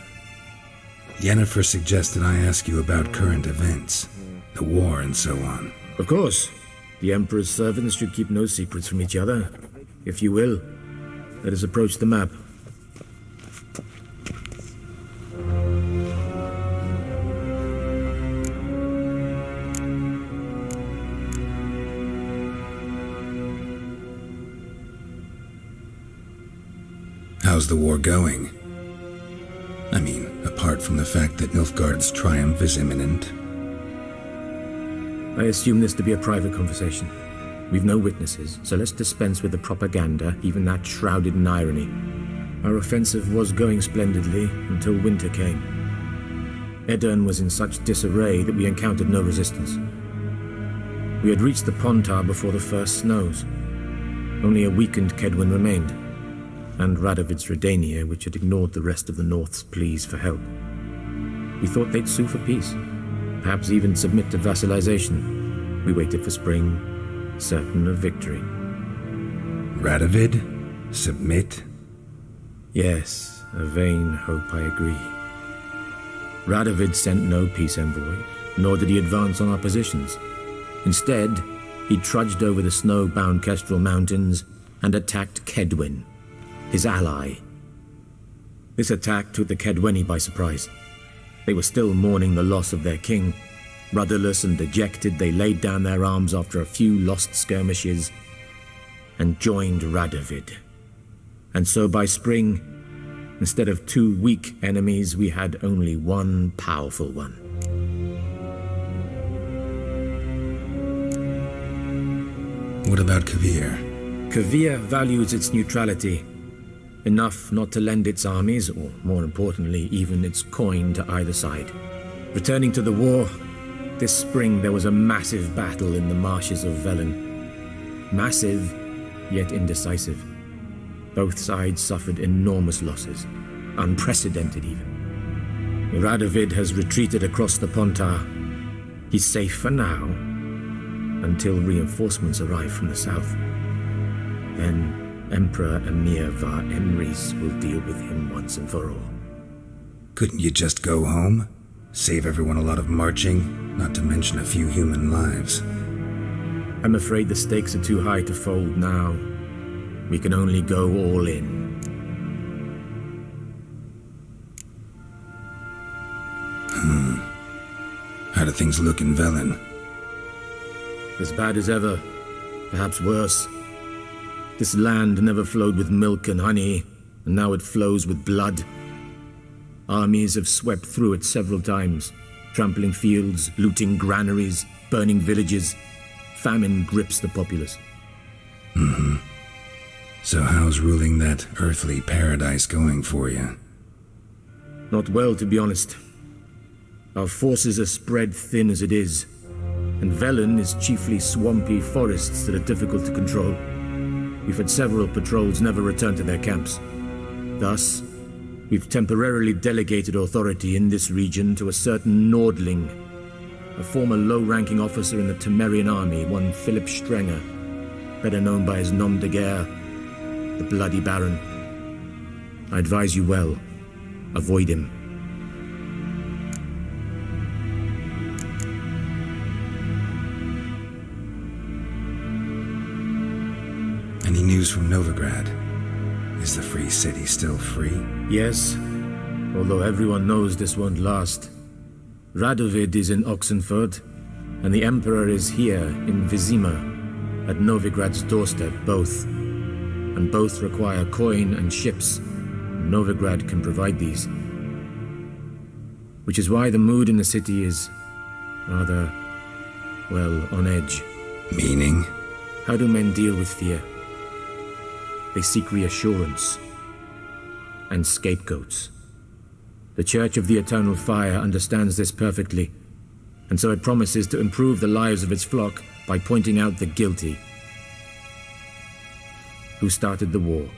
Yennefer suggested I ask you about current events, the war and so on. Of course. The Emperor's servants should keep no secrets from each other. If you will, let us approach the map. How's the war going? I mean, apart from the fact that Nilfgaard's triumph is imminent. I assume this to be a private conversation. We've no witnesses, so let's dispense with the propaganda, even that shrouded in irony. Our offensive was going splendidly until winter came. Edirn was in such disarray that we encountered no resistance. We had reached the Pontar before the first snows. Only a weakened Kedwen remained, and Radovid's Redania, which had ignored the rest of the North's pleas for help. We thought they'd sue for peace, perhaps even submit to vassalization. We waited for spring, certain of victory. Radovid? Submit? Yes, a vain hope, I agree. Radovid sent no peace envoys, nor did he advance on our positions. Instead, he trudged over the snow-bound Kestrel Mountains and attacked Kedwen, his ally. This attack took the Kedweni by surprise. They were still mourning the loss of their king. Rudderless and dejected, they laid down their arms after a few lost skirmishes and joined Radovid. And so by spring, instead of two weak enemies, we had only one powerful one. What about Kavir? Kavir values its neutrality, enough not to lend its armies, or more importantly, even its coin to either side. Returning to the war, this spring there was a massive battle in the marshes of Velen. Massive, yet indecisive. Both sides suffered enormous losses, unprecedented even. Radovid has retreated across the Pontar. He's safe for now, until reinforcements arrive from the south. Then Emperor Emir var Emrys will deal with him once and for all. Couldn't you just go home? Save everyone a lot of marching, not to mention a few human lives. I'm afraid the stakes are too high to fold now. We can only go all in. How do things look in Velen? As bad as ever, perhaps worse. This land never flowed with milk and honey, and now it flows with blood. Armies have swept through it several times, trampling fields, looting granaries, burning villages. Famine grips the populace. So how's ruling that earthly paradise going for you? Not well, to be honest. Our forces are spread thin as it is. and Velen is chiefly swampy forests that are difficult to control. We've had several patrols never return to their camps. Thus, we've temporarily delegated authority in this region to a certain Nordling, a former low-ranking officer in the Temerian army, one Philip Strenger, better known by his nom de guerre, the Bloody Baron. I advise you well, avoid him. Any news from Novigrad? Is the free city still free? Yes, although everyone knows this won't last. Radovid is in Oxenford, and the Emperor is here in Vizima, at Novigrad's doorstep, both. And both require coin and ships. Novigrad can provide these. Which is why the mood in the city is rather, well, on edge. Meaning? How do men deal with fear? They seek reassurance and scapegoats. The Church of the Eternal Fire understands this perfectly, and so it promises to improve the lives of its flock by pointing out the guilty. Who started the war?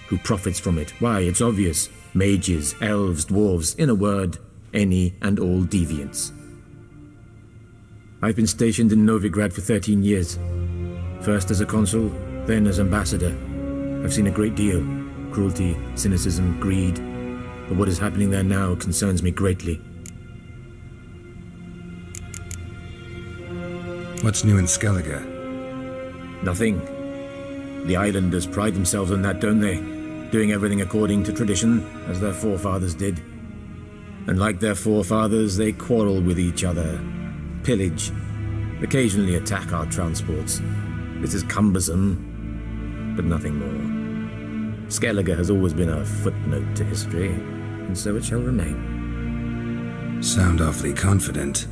Who profits from it? Why, it's obvious. Mages, elves, dwarves, in a word, any and all deviants. I've been stationed in Novigrad for 13 years. First as a consul, then as ambassador. I've seen a great deal. Cruelty, cynicism, greed. But what is happening there now concerns me greatly. What's new in Skellige? Nothing. The islanders pride themselves on that, don't they? Doing everything according to tradition, as their forefathers did. And like their forefathers, they quarrel with each other, pillage, occasionally attack our transports. This is cumbersome, but nothing more. Skellige has always been a footnote to history, and so it shall remain. Sound awfully confident.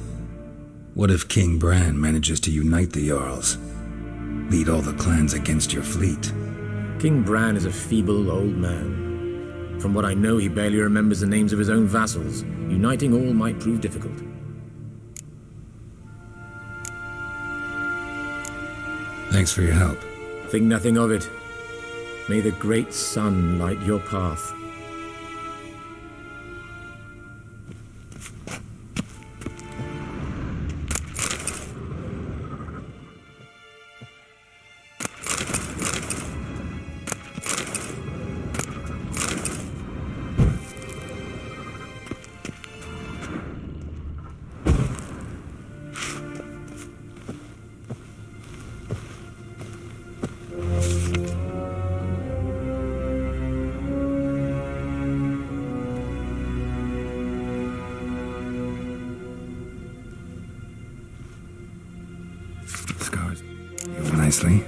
What if King Bran manages to unite the Jarls? Lead all the clans against your fleet? King Bran is a feeble old man. From what I know, he barely remembers the names of his own vassals. Uniting all might prove difficult. Thanks for your help. Think nothing of it. May the great sun light your path. Scars. You look nicely.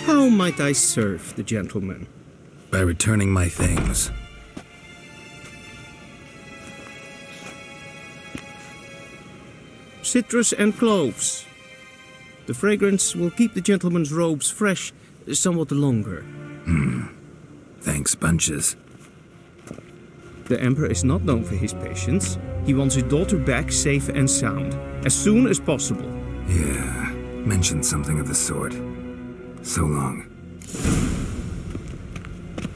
How might I serve the gentleman? By returning my things. Citrus and cloves. The fragrance will keep the gentleman's robes fresh somewhat longer. Thanks, bunches. The Emperor is not known for his patience. He wants his daughter back safe and sound, as soon as possible. Yeah, mentioned something of the sort. So long.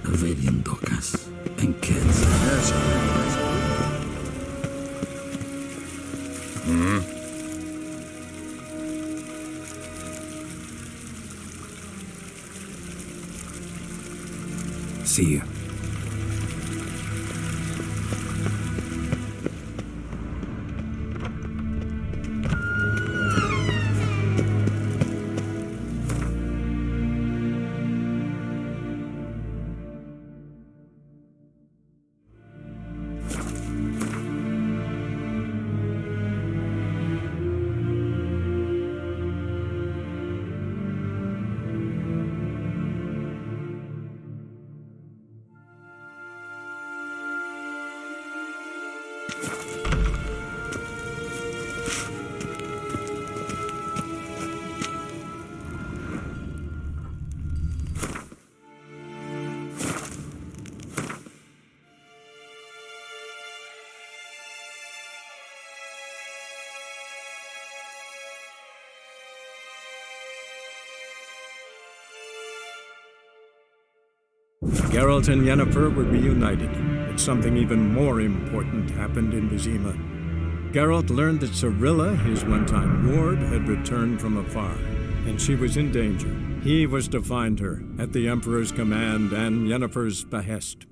Avedian Docas and kids. Hmm? See you. Geralt and Yennefer were reunited, but something even more important happened in Vizima. Geralt learned that Cirilla, his one-time ward, had returned from afar, and she was in danger. He was to find her, at the Emperor's command and Yennefer's behest.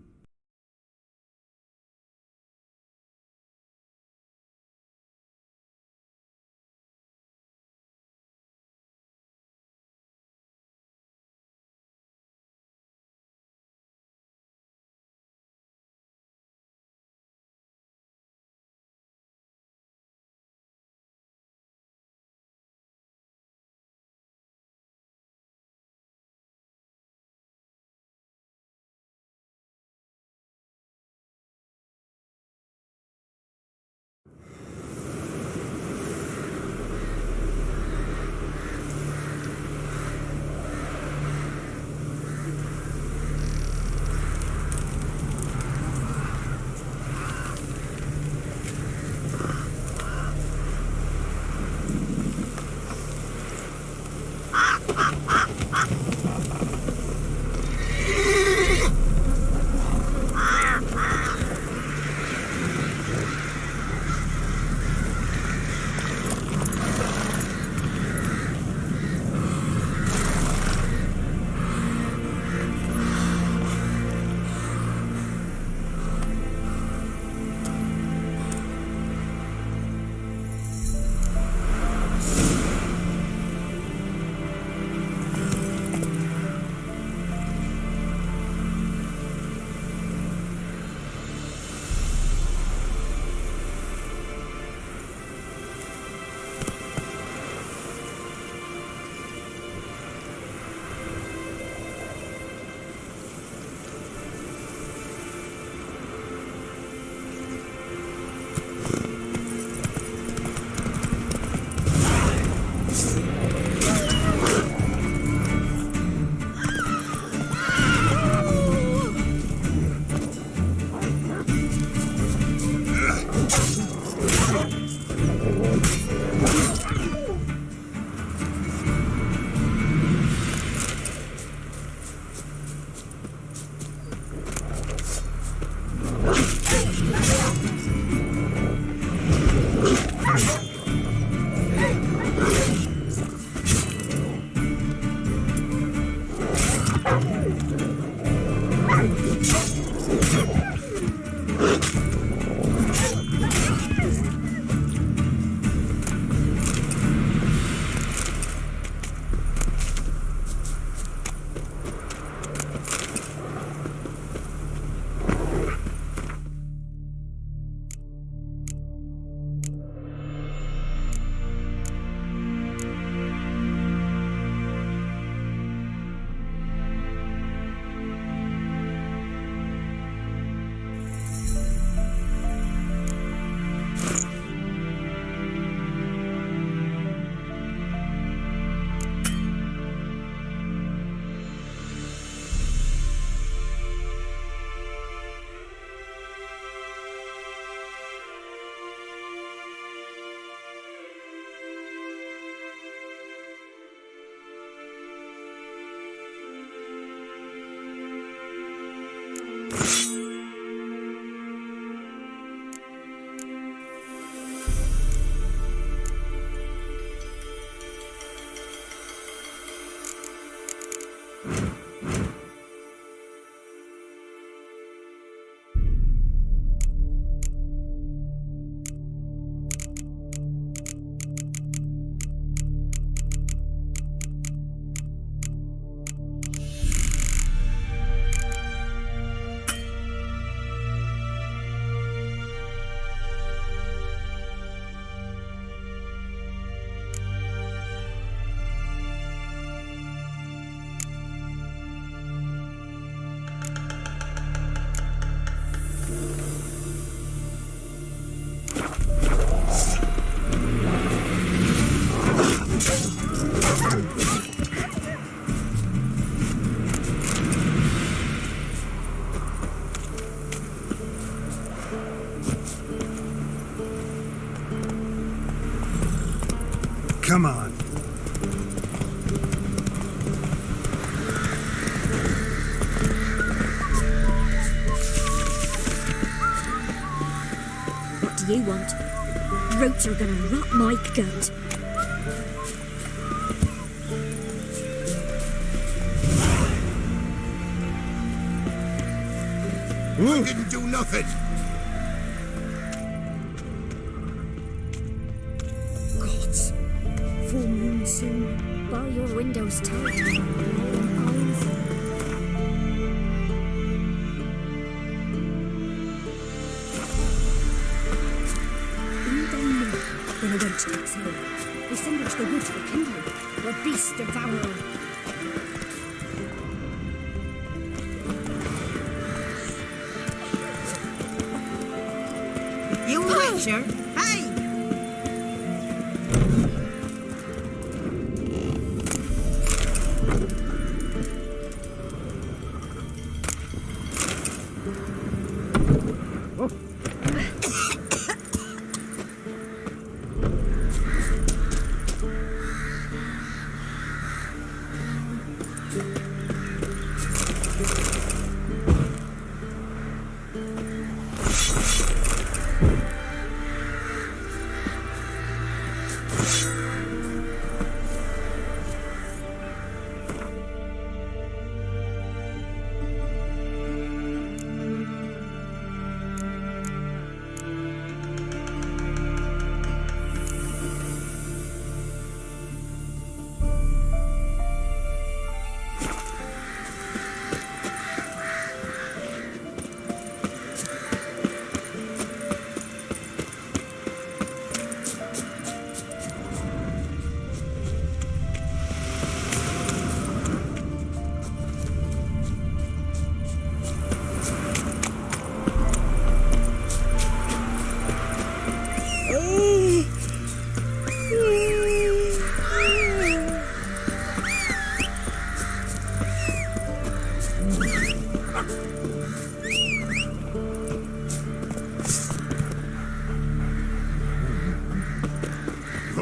Come on. What do you want? Ropes are gonna rot my gut. I didn't do nothing. Gods. Full moon soon. Bar your windows tight. When a wench takes hold, they sandwich the wood for kindling, or beast devourer. You witcher? Hey!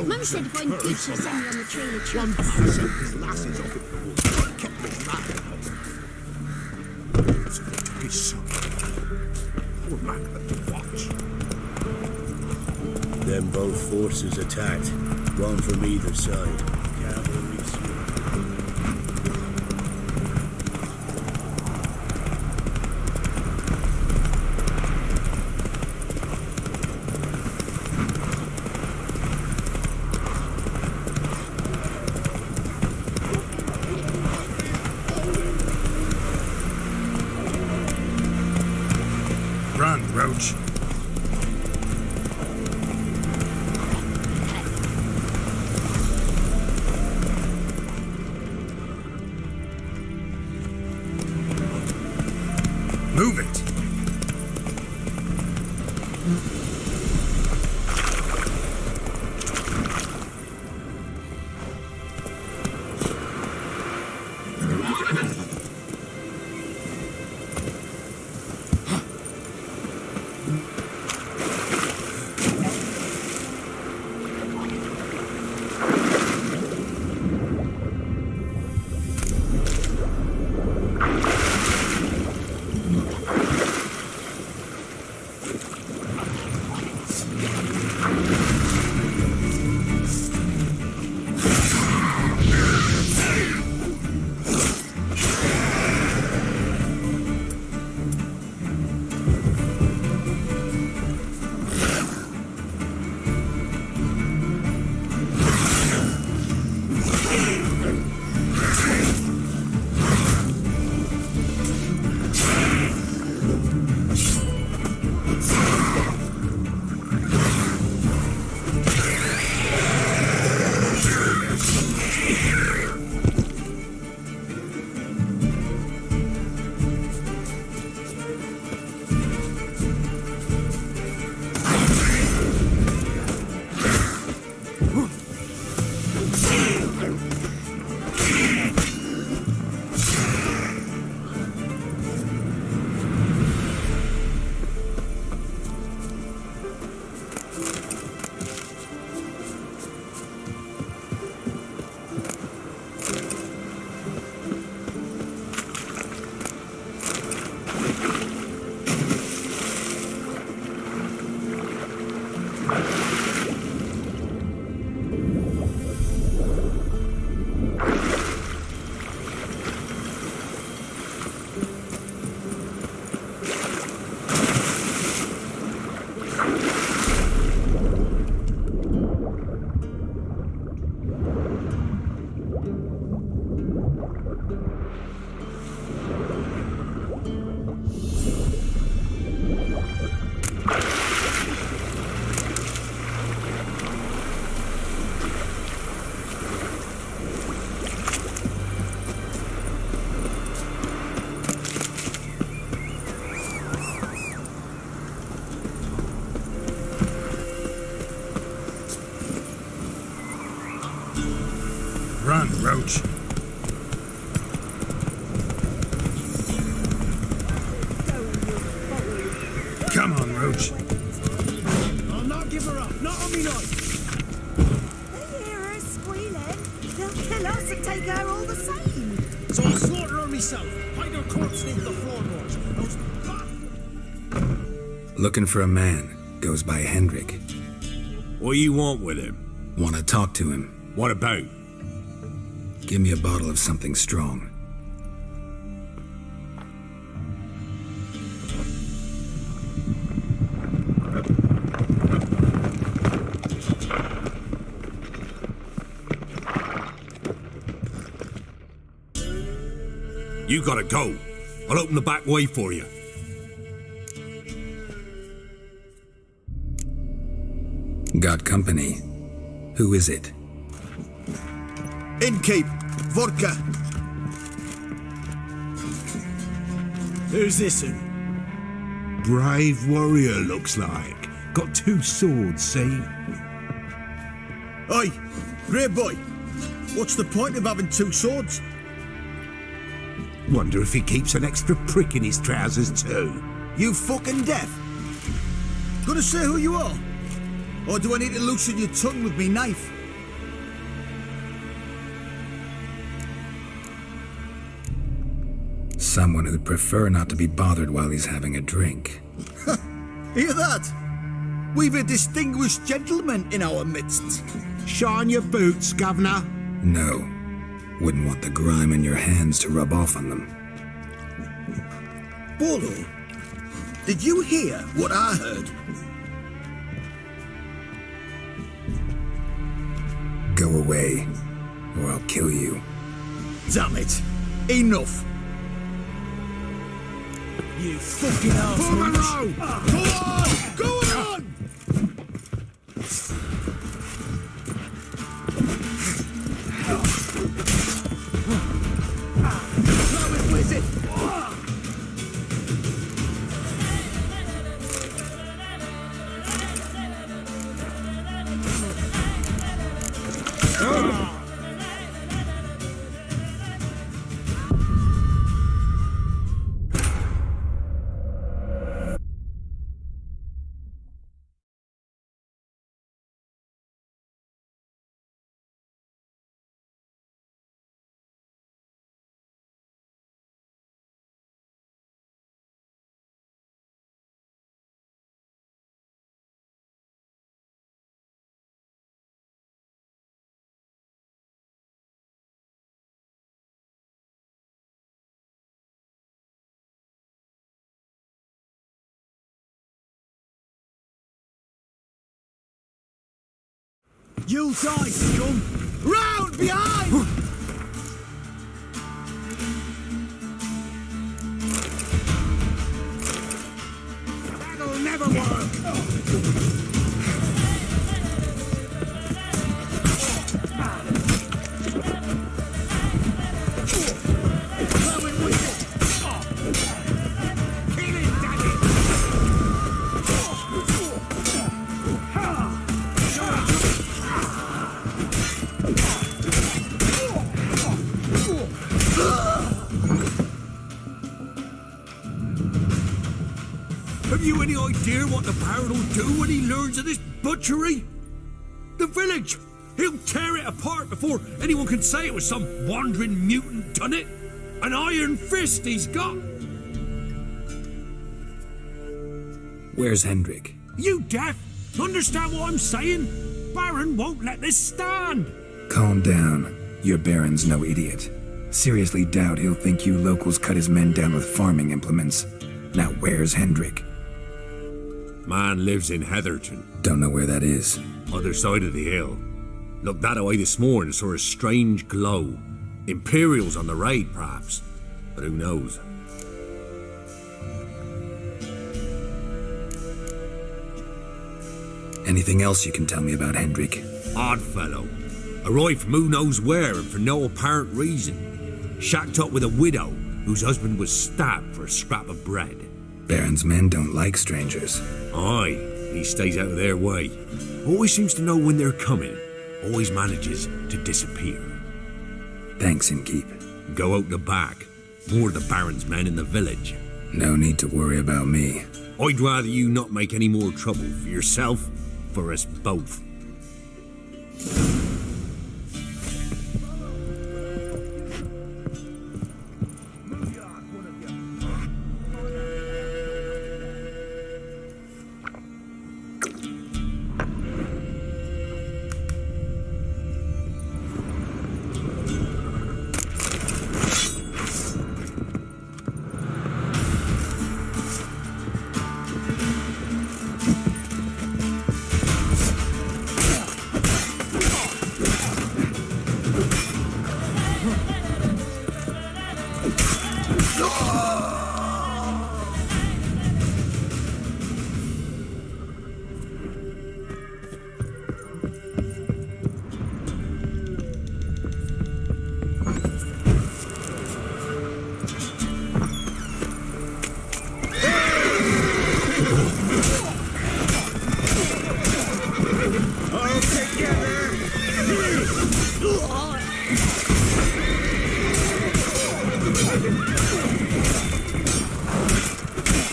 Mum said if I'm good, she'll send me on the trail of One treats. man sent his lasses off it. Kept me mad. His son. Poor man had to watch. Then both forces attacked, one from either side. Cavalry. Run, Roach. Move it. Roach. Come on, Roach. I'll not give her up. Not on me knife. They hear her squealing. They'll kill us and take her all the same. So I'll slaughter her myself. Hide her corpse beneath the floorboards. Looking for a man. Goes by Hendrik. What you want with him? Want to talk to him. What about? Give me a bottle of something strong. You gotta go. I'll open the back way for you. Got company. Who is it? Innkeep, vodka. Who's this one? Brave warrior, looks like. Got 2 swords, see? Oi, grey boy. What's the point of having 2 swords? Wonder if he keeps an extra prick in his trousers too. You fucking deaf? Gonna say who you are? Or do I need to loosen your tongue with me knife? Someone who'd prefer not to be bothered while he's having a drink. Hear that? We've a distinguished gentleman in our midst. Shine your boots, governor. No. Wouldn't want the grime in your hands to rub off on them. Bolo, did you hear what I heard? Go away, or I'll kill you. Damn it. Enough. You fucking asshole. Go on! Go on! Throw it, wizard! You'll die, scum! Round behind! That'll never work! Have you any idea what the Baron will do when he learns of this butchery? The village! He'll tear it apart before anyone can say it was some wandering mutant done it. An iron fist he's got! Where's Hendrik? You deaf? Understand what I'm saying? Baron won't let this stand! Calm down. Your Baron's no idiot. Seriously doubt he'll think you locals cut his men down with farming implements. Now where's Hendrik? Man lives in Heatherton. Don't know where that is. Other side of the hill. Looked that away this morning, saw a strange glow. Imperials on the raid, perhaps. But who knows? Anything else you can tell me about Hendrik? Odd fellow. Arrived from who knows where and for no apparent reason. Shacked up with a widow whose husband was stabbed for a scrap of bread. Baron's men don't like strangers. Aye, he stays out of their way. Always seems to know when they're coming. Always manages to disappear. Thanks, Innkeep. Go out the back. More the Baron's men in the village. No need to worry about me. I'd rather you not make any more trouble for yourself, for us both.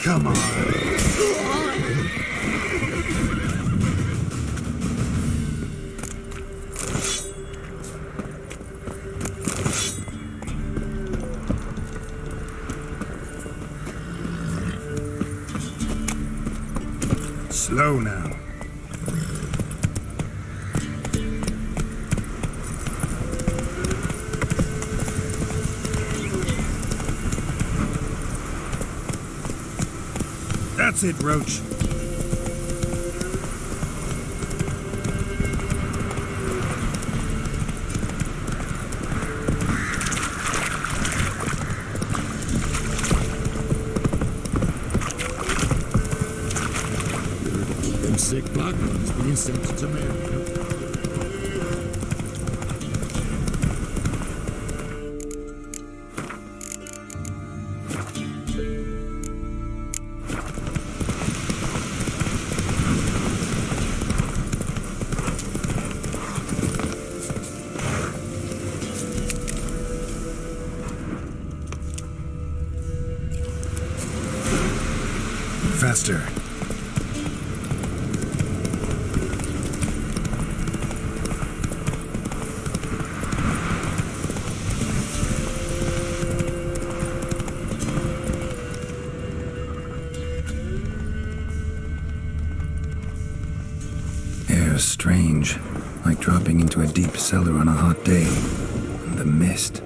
Come on. Slow now. That's it, Roach. Them sick black ones being sent to America. Faster. Air's strange, like dropping into a deep cellar on a hot day. And the mist.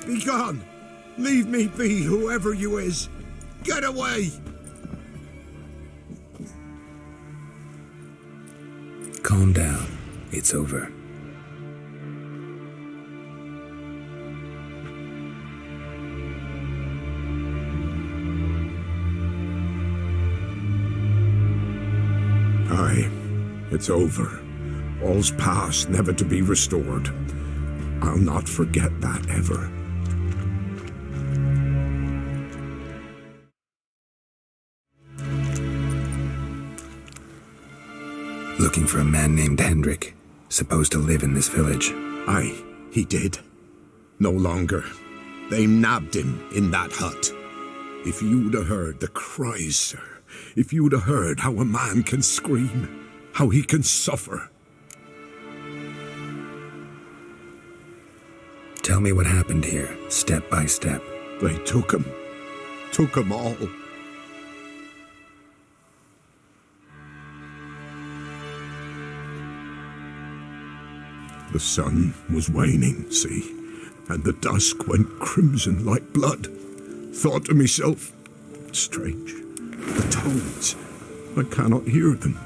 Be gone! Leave me be, whoever you is! Get away! Calm down. It's over. Aye, it's over. All's past, never to be restored. I'll not forget that ever. Looking for a man named Hendrik, supposed to live in this village. Aye, he did. No longer. They nabbed him in that hut. If you'd have heard the cries, sir. If you'd have heard how a man can scream, how he can suffer. Tell me what happened here, step by step. They took him. Took him all. The sun was waning, see? and the dusk went crimson like blood. Thought to myself, strange, the tones, I cannot hear them.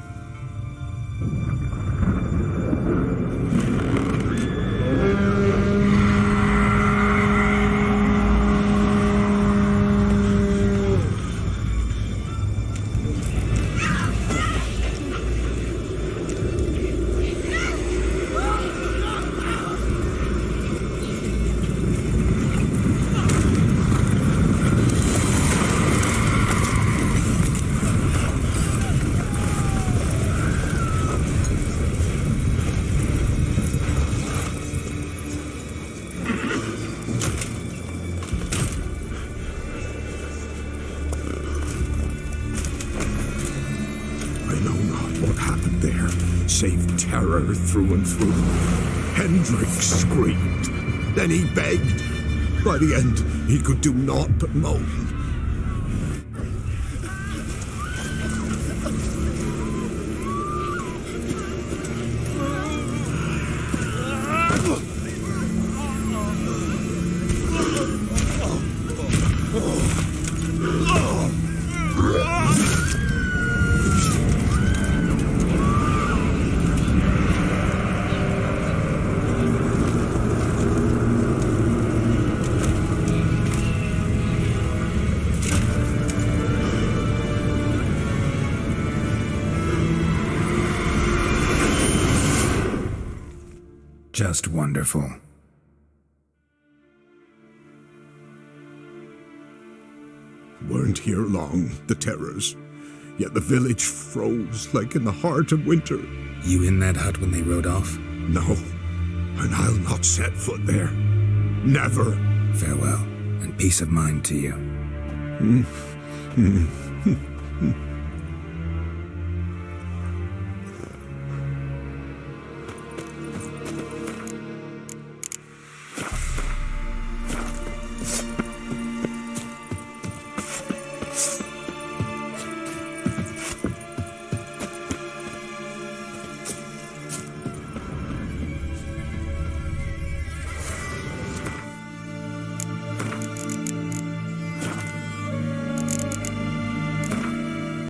Save terror through and through. Hendrik screamed. Then he begged. By the end, he could do naught but moan. Just wonderful. Weren't here long, the terrors. Yet the village froze like in the heart of winter. You in that hut when they rode off? No, and I'll not set foot there. Never. Farewell, and peace of mind to you.